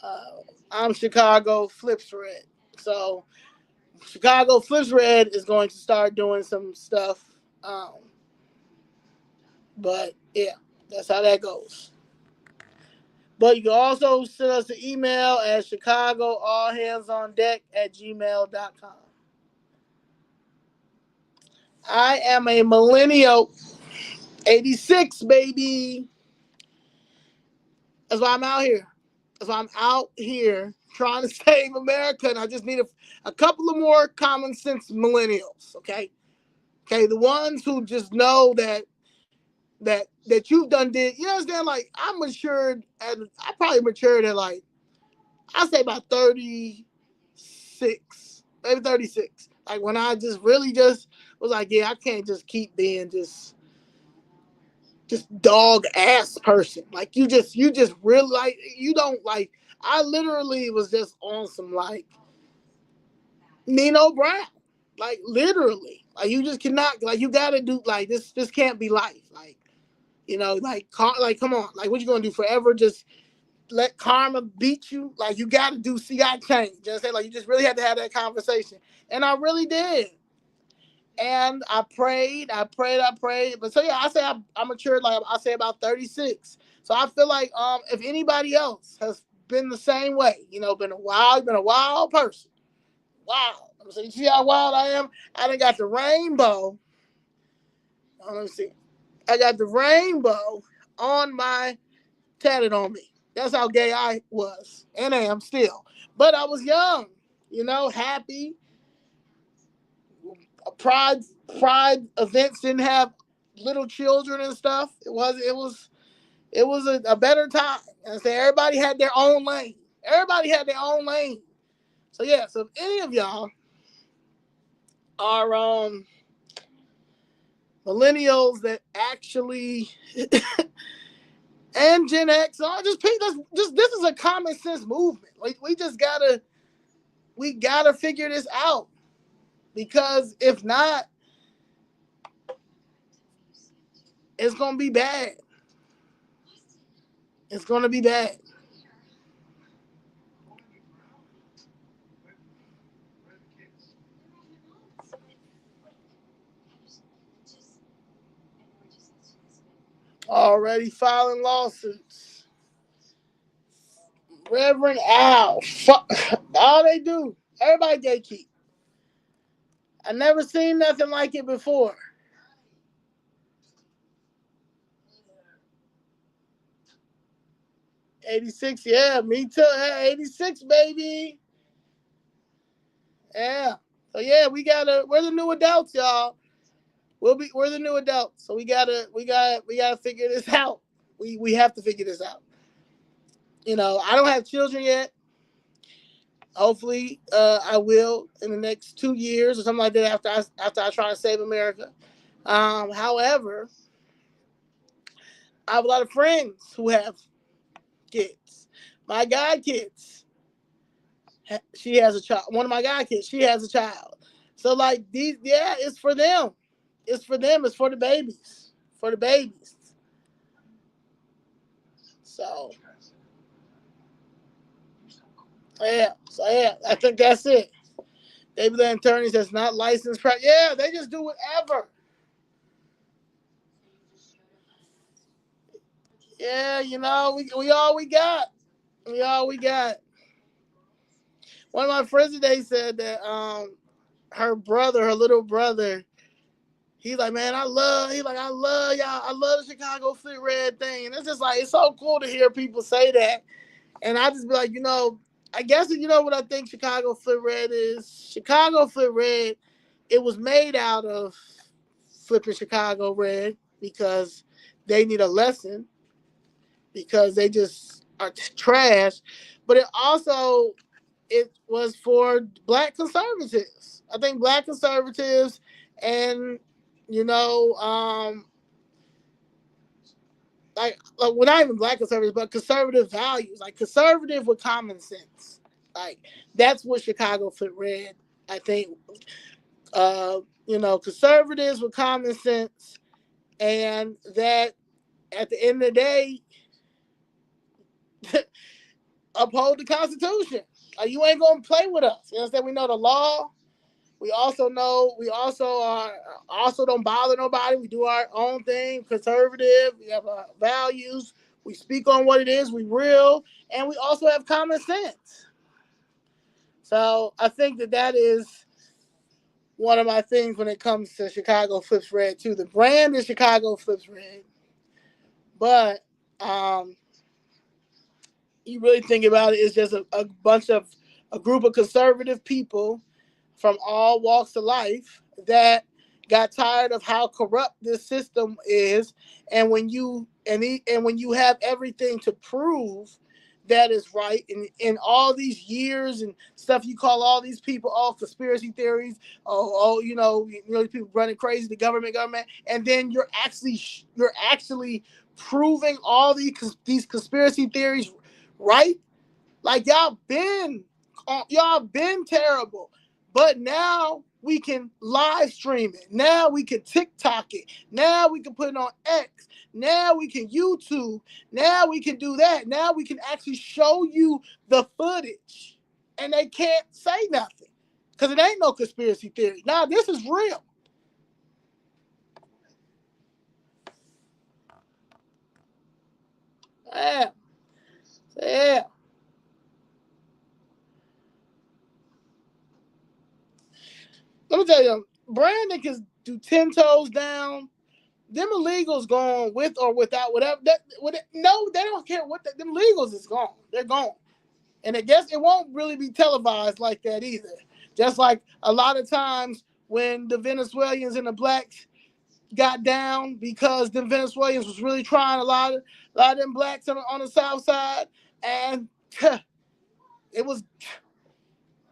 Uh, I'm Chicago Flips Red. So Chicago Flips Red is going to start doing some stuff. Um, but yeah, that's how that goes. But you can also send us an email at chicagoallhandsondeck@gmail.com. I am a millennial, 86, baby. That's why I'm out here. That's why I'm out here trying to save America, and I just need a couple of more common sense millennials. Okay, the ones who just know that you've done did. You understand? Like I'm matured, and I probably matured at like I say about 36, maybe 36. Like when I just really just was like, yeah, I can't just keep being just dog ass person. Like you just really like you don't like. I literally was just on some like Nino Brown, like literally. Like you just cannot like you gotta do like this. This can't be life. Like like come on. Like what you gonna do forever? Just let karma beat you. Like you gotta do. You gotta change. Just say like you just really had to have that conversation, and I really did. And I prayed, I prayed. But so yeah, I say I matured like I say about 36. So I feel like if anybody else has been the same way, been a wild person. Wow. So you see how wild I am? I done got the rainbow. Let me see. I got the rainbow on my tatted on me. That's how gay I was. And I am still. But I was young, happy. Pride pride events didn't have little children and stuff. It was a better time. And so everybody had their own lane. Everybody had their own lane. So yeah, so if any of y'all are millennials that actually and Gen X, I just this is a common sense movement. Like we gotta figure this out. Because if not, it's gonna be bad. It's gonna be bad. Already filing lawsuits. Reverend Al. Fuck. All they do. Everybody gatekeep. I never seen nothing like it before. 86, yeah, me too. Yeah, 86, baby. Yeah. So yeah, we're the new adults, y'all. We're the new adults. So we gotta figure this out. We have to figure this out. I don't have children yet. Hopefully, I will in the next 2 years or something like that after I try to save America. However, I have a lot of friends who have kids. My god kids, she has a child. One of my god kids, she has a child. So like these, yeah, it's for them. It's for them. It's for the babies. For the babies. So yeah. So yeah, I think that's it. They be the attorneys that's not licensed. Yeah, they just do whatever. Yeah, we all we got. We all we got. One of my friends today said that her little brother, he's like, man, I love y'all. I love the Chicago Flip Red thing. And it's just like, it's so cool to hear people say that. And I just be like, I guess what I think Chicago Flip Red is? Chicago Flip Red, it was made out of flipping Chicago red because they need a lesson because they just are trash. But it was for black conservatives. I think black conservatives and you know, like well, not even black conservatives, but conservative values, like conservative with common sense. Like that's what Chicago Flip Red. I think, conservatives with common sense, and that at the end of the day, uphold the Constitution. Like you ain't gonna play with us. You understand? We know the law. We also don't bother nobody. We do our own thing. Conservative. We have our values. We speak on what it is. We real, and we also have common sense. So I think that is one of my things when it comes to Chicago Flips Red too. The brand is Chicago Flips Red, but um, you really think about it, it's just a group of conservative people from all walks of life that got tired of how corrupt this system is, and when you have everything to prove that is right, in all these years and stuff, you call all these people all conspiracy theories. People running crazy, the government, and then you're actually proving all these conspiracy theories right. Like y'all been terrible, but now we can live stream it. Now we can TikTok it. Now we can put it on X. Now we can YouTube. Now we can do that. Now we can actually show you the footage, and they can't say nothing because it ain't no conspiracy theory. Now this is real. Yeah, yeah. Let me tell you, Brandon can do 10 toes down. Them illegals gone with or without whatever. No, they don't care what them illegals is gone. They're gone, and I guess it won't really be televised like that either. Just like a lot of times when the Venezuelans and the blacks got down because the Venezuelans was really trying a lot of them blacks on the south side, and it was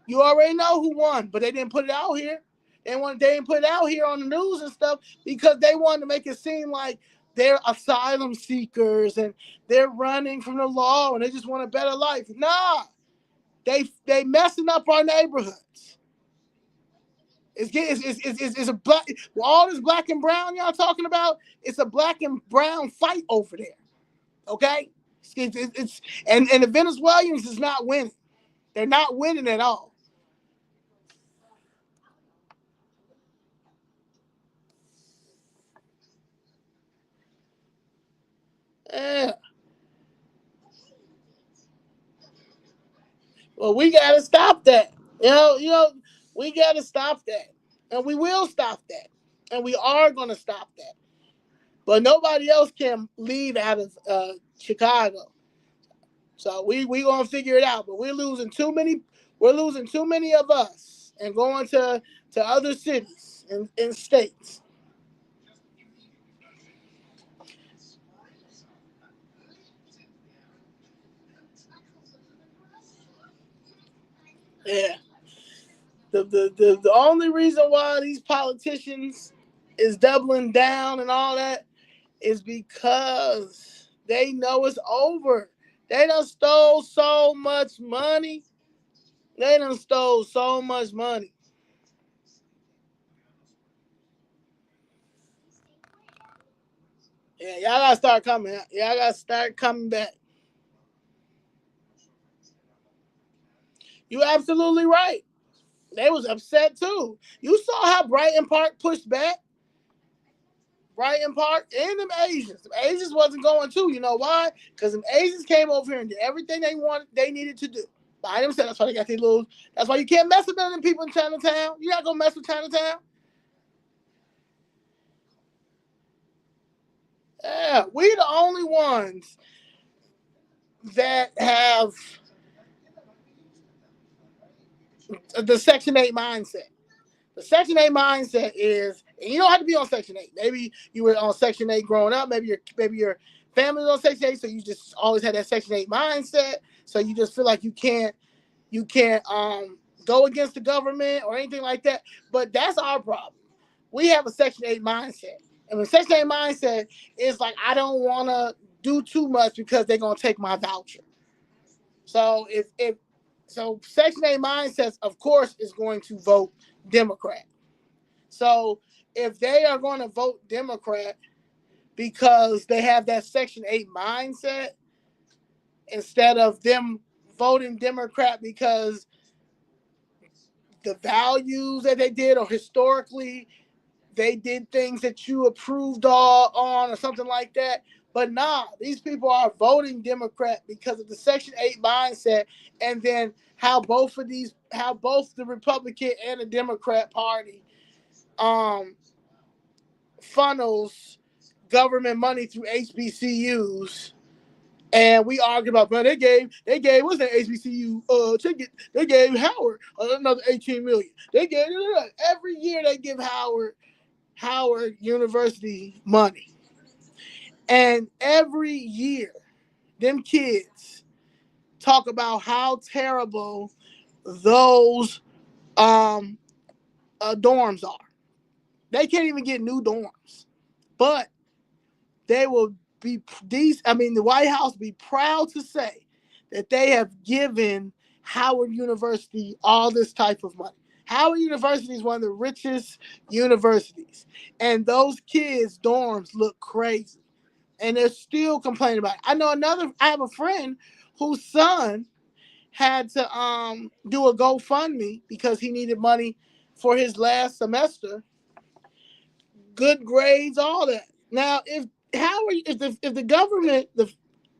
you already know who won, but they didn't put it out here. They didn't put it out here on the news and stuff because they wanted to make it seem like they're asylum seekers and they're running from the law and they just want a better life. Nah, they messing up our neighborhoods. It's a black all this black and brown y'all talking about. It's a black and brown fight over there. Okay, and the Venezuelans is not winning. They're not winning at all. Yeah. Well, we gotta stop that. We gotta stop that, and we will stop that, and we are gonna stop that. But nobody else can lead out of Chicago, so we gonna figure it out. But we're losing too many. We're losing too many of us, and going to other cities and states. Yeah. The only reason why these politicians is doubling down and all that is because they know it's over. They done stole so much money. They done stole so much money. Yeah, y'all gotta start coming. Y'all gotta start coming back. You absolutely right. They was upset too. You saw how Brighton Park pushed back. right, in part, and them Asians. Them Asians wasn't going to. You know why? Because them Asians came over here and did everything they needed to do by themselves. That's why they got these little. That's why you can't mess with none of them people in Chinatown. You're not gonna mess with Chinatown. Yeah, we the only ones that have the Section 8 mindset. The Section 8 mindset is, and you don't have to be on Section 8. Maybe you were on Section 8 growing up. Maybe your family was on Section 8, so you just always had that Section 8 mindset. So you just feel like you can't go against the government or anything like that. But that's our problem. We have a Section 8 mindset. And the Section 8 mindset is like, I don't want to do too much because they're going to take my voucher. So so Section 8 mindsets, of course, is going to vote Democrat. So if they are going to vote Democrat because they have that Section 8 mindset, instead of them voting Democrat because the values that they did, or historically they did things that you approved on or something like that. But nah, these people are voting Democrat because of the Section 8 mindset, and then how both the Republican and the Democrat Party funnels government money through HBCUs. And we argue about, man, they gave what's that HBCU ticket? They gave Howard another 18 million. They gave every year they give Howard University money. And every year, them kids talk about how terrible those dorms are. They can't even get new dorms. But they will be the White House be proud to say that they have given Howard University all this type of money. Howard University is one of the richest universities, and those kids' dorms look crazy, and they're still complaining about it. I have a friend whose son had to do a GoFundMe because he needed money for his last semester, good grades, all that. Now, if the government, the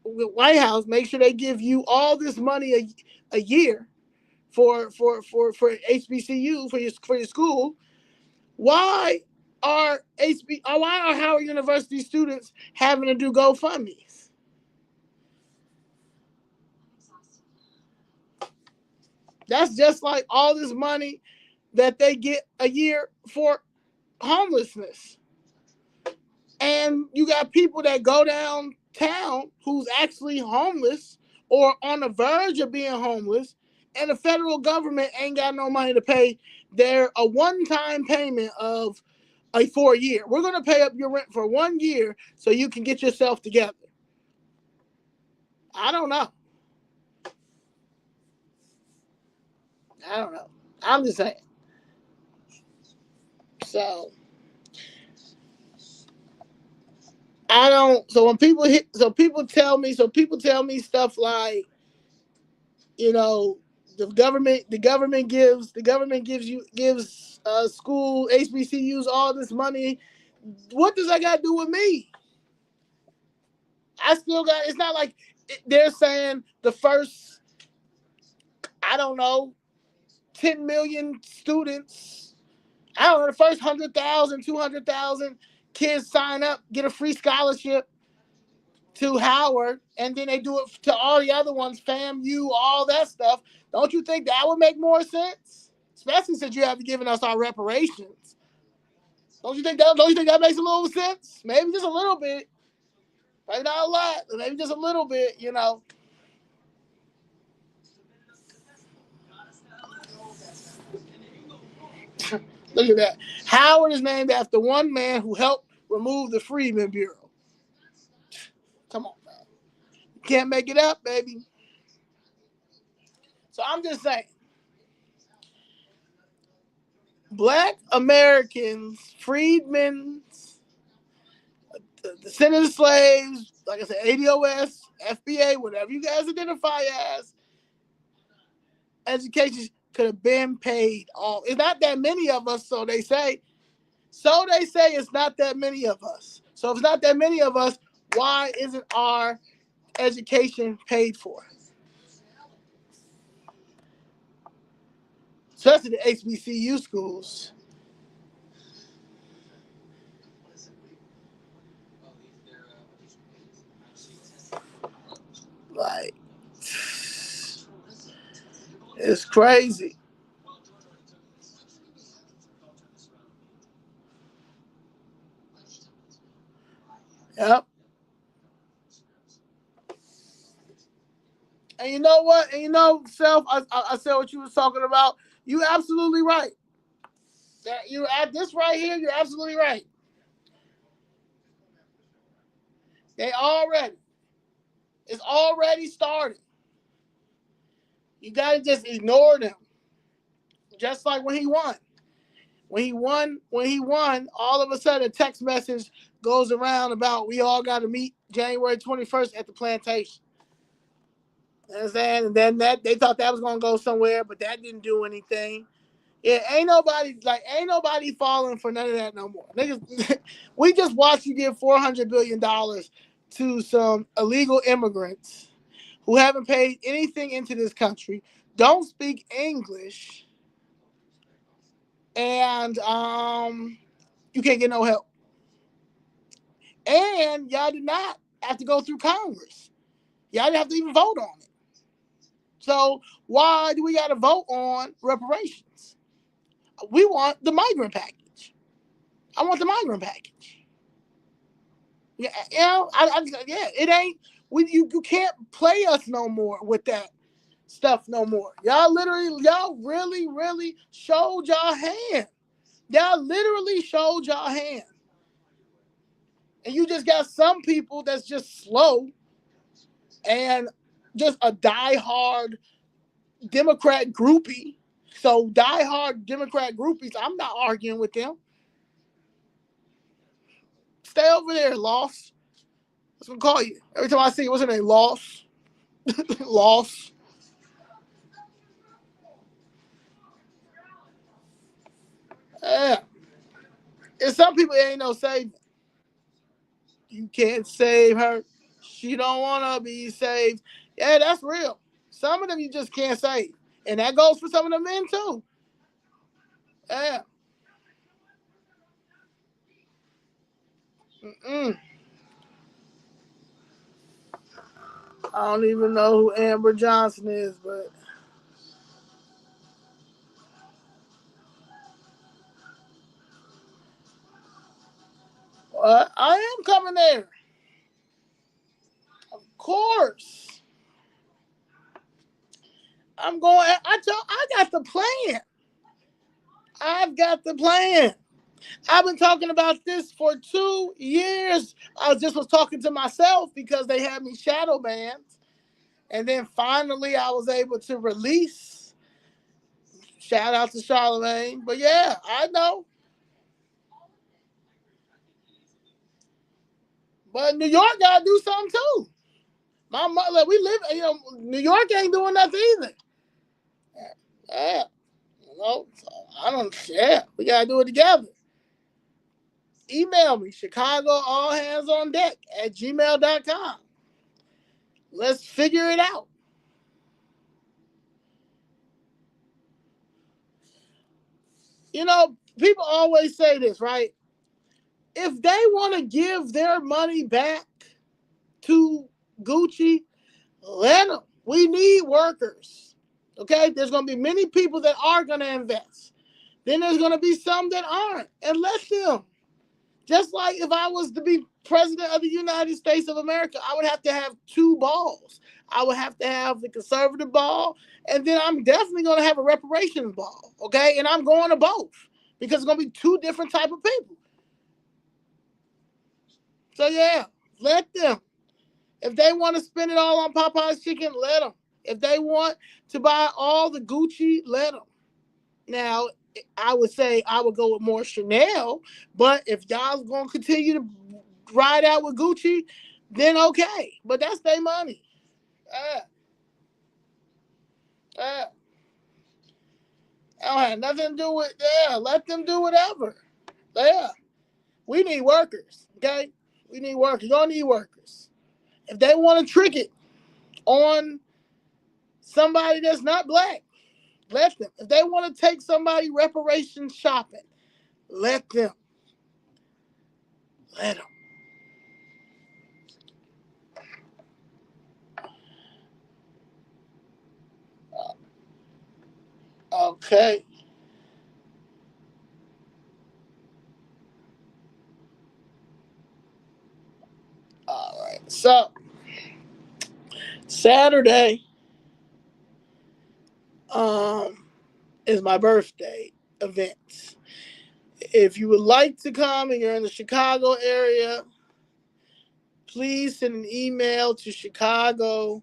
White House, make sure they give you all this money a year for HBCU for your school, why are Howard University students having to do GoFundMe's? That's just like all this money that they get a year for homelessness. And you got people that go downtown who's actually homeless or on the verge of being homeless, and the federal government ain't got no money to pay a one-time payment for a year. We're going to pay up your rent for 1 year so you can get yourself together. I don't know. I'm just saying. So I don't. So when people tell me stuff like, the government gives school HBCUs all this money. What does that got to do with me? I still got. It's not like they're saying the first, I don't know, 10 million students. I don't know, the first 100,000, 200,000 kids sign up, get a free scholarship to Howard, and then they do it to all the other ones, FAMU, all that stuff. Don't you think that would make more sense? Especially since you have given us our reparations. Don't you think that makes a little sense? Maybe just a little bit. Maybe not a lot, but maybe just a little bit, Look at that. Howard is named after one man who helped remove the Freedmen Bureau. Come on, man. You can't make it up, baby. So I'm just saying, Black Americans, freedmen, the descendants of slaves, like I said, ADOS, FBA, whatever you guys identify as, education could have been paid off. It's not that many of us, so they say, So they say it's not that many of us. So if it's not that many of us, why isn't our education paid for? Especially the HBCU schools. Like, it's crazy. Yep. And you know what? And you know, Self, I said what you was talking about. You absolutely right. That you at this right here, you're absolutely right. They already, it's already started. You gotta just ignore them. Just like when he won. When he won, all of a sudden a text message goes around about we all gotta meet January 21st at the plantation. You know what I'm saying? And then that they thought that was gonna go somewhere, but that didn't do anything. Yeah, ain't nobody falling for none of that no more. Niggas, we just watched you give $400 billion to some illegal immigrants who haven't paid anything into this country, don't speak English, and you can't get no help. And y'all did not have to go through Congress. Y'all didn't have to even vote on it. So why do we got to vote on reparations? We want the migrant package. I want the migrant package. Yeah, yeah, it ain't. You can't play us no more with that stuff no more. Y'all really, really showed y'all hand. Y'all literally showed y'all hand. And you just got some people that's just slow and just a diehard Democrat groupie. So diehard Democrat groupies, I'm not arguing with them. Stay over there, Loss. That's what I'm call you. Every time I see you, what's her name? Loss. Loss. Yeah. And some people ain't no saving. You can't save her. She don't wanna be saved. Yeah, that's real. Some of them you just can't save. And that goes for some of the men too. Yeah. Mm-mm. I don't even know who Amber Johnson is, but I am coming there. Of course. I'm going. I got the plan. I've got the plan. I've been talking about this for 2 years. I just was talking to myself because they had me shadow banned. And then finally I was able to release. Shout out to Charlemagne. But yeah, I know. But New York gotta do something too. My mother, we live, New York ain't doing nothing either. Yeah. So I don't, yeah, we gotta do it together. Email me, Chicago all hands on deck at gmail.com. Let's figure it out. People always say this, right? If they want to give their money back to Gucci, let them. We need workers. Okay? There's going to be many people that are going to invest. Then there's going to be some that aren't. And let them. Just like if I was to be president of the United States of America, I would have to have two balls. I would have to have the conservative ball, and then I'm definitely going to have a reparations ball. Okay? And I'm going to both because it's going to be two different type of people. So yeah, let them. If they want to spend it all on Popeye's chicken, let them. If they want to buy all the Gucci, let them. Now, I would say I would go with more Chanel, but if y'all gonna continue to ride out with Gucci, then okay. But that's their money. Uh, uh, I don't have nothing to do with. Yeah, let them do whatever. Yeah, we need workers. Okay, we need workers. Y'all need workers. If they want to trick it on somebody that's not black, let them. If they want to take somebody reparations shopping, let them. Let them. Okay. All right. So Saturday um is my birthday event. If you would like to come and you're in the Chicago area, please send an email to Chicago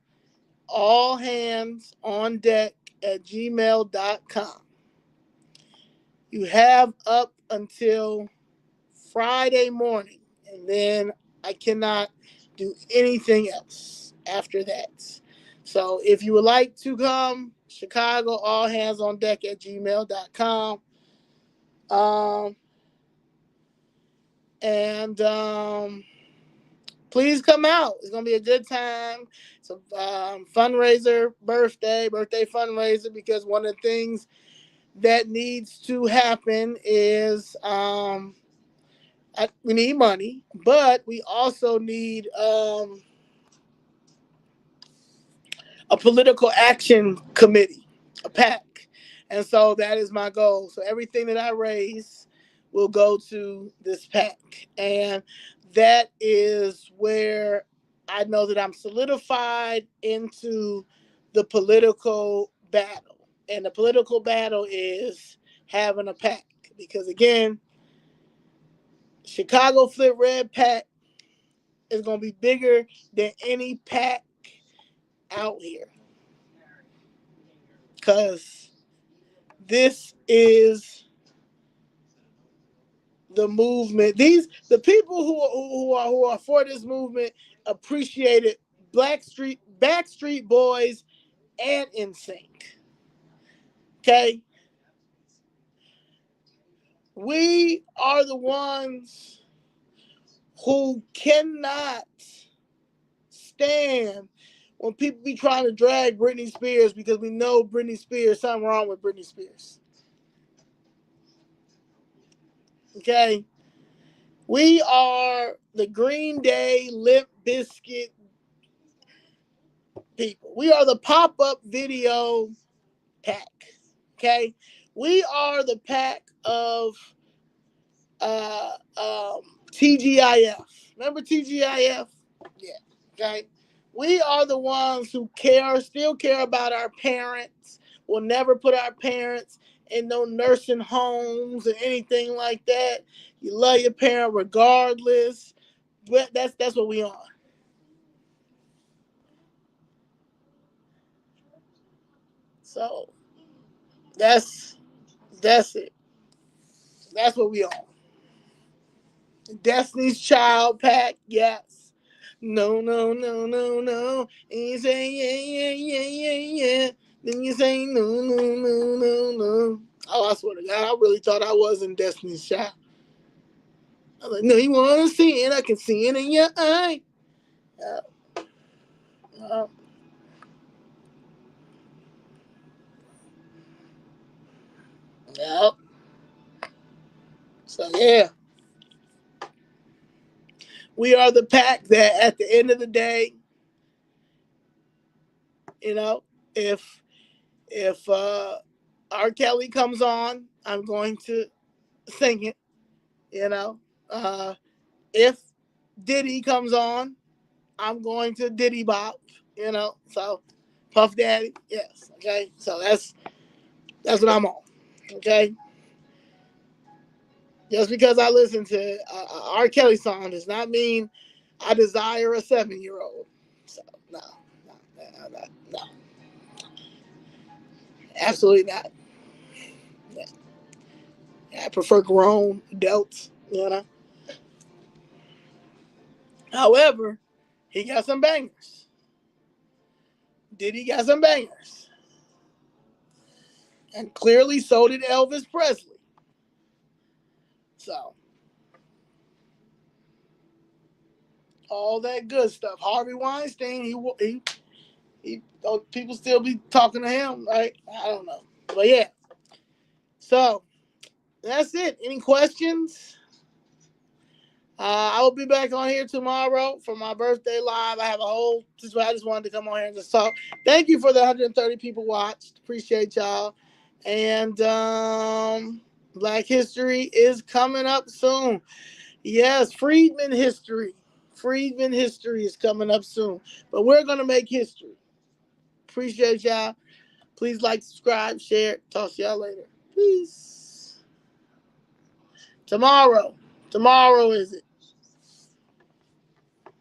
all hands on deck at gmail.com. You have up until Friday morning, and then I cannot do anything else after that. So if you would like to come, Chicago all hands on deck at gmail.com. Um, and please come out. It's gonna be a good time. It's a fundraiser, birthday fundraiser, because one of the things that needs to happen is we need money, but we also need a political action committee, a PAC. And so that is my goal. So everything that I raise will go to this PAC. And that is where I know that I'm solidified into the political battle. And the political battle is having a PAC. Because again, Chicago Flip Red PAC is going to be bigger than any PAC out here. Because this is the movement. The people who are for this movement appreciated Backstreet Boys, and NSYNC. Okay, we are the ones who cannot stand when people be trying to drag Britney Spears, because we know Britney Spears, something wrong with Britney Spears. Okay, we are the Green Day, Limp Bizkit people. We are the pop-up video pack. Okay, we are the pack of uh, um, TGIF. Remember TGIF? Yeah. Okay. We are the ones who still care about our parents. We'll never put our parents in no nursing homes or anything like that. You love your parent regardless. But that's what we are. So that's it. That's what we are. Destiny's Child pack, yes. No, no, no, no, no. And you say yeah, yeah, yeah, yeah, yeah. Then you say no, no, no, no, no. Oh, I swear to God, I really thought I was in Destiny's Child. I was like, no, you want to see it? I can see it in your eye. Uh, uh, yep. So yeah, we are the pack that at the end of the day, you know, if if R. Kelly comes on, I'm going to sing it. You know, uh, if Diddy comes on, I'm going to Diddy Bop. You know, so Puff Daddy, yes. Okay, so that's what I'm on. Okay, just because I listen to R. Kelly song does not mean I desire a 7-year old. So no, no, no, no, no, absolutely not. No. I prefer grown adults. You know. However, he got some bangers. Diddy got some bangers. And clearly so did Elvis Presley. So all that good stuff. Harvey Weinstein, people still be talking to him, right? I don't know, but yeah. So that's it. Any questions? I will be back on here tomorrow for my birthday live. I have a whole. I just wanted to come on here and just talk. Thank you for the 130 people watched. Appreciate y'all. And Black History is coming up soon. Yes, Freedman History. Freedman History is coming up soon. But we're gonna make history. Appreciate y'all. Please like, subscribe, share. Talk to y'all later. Peace. Tomorrow. Tomorrow is it?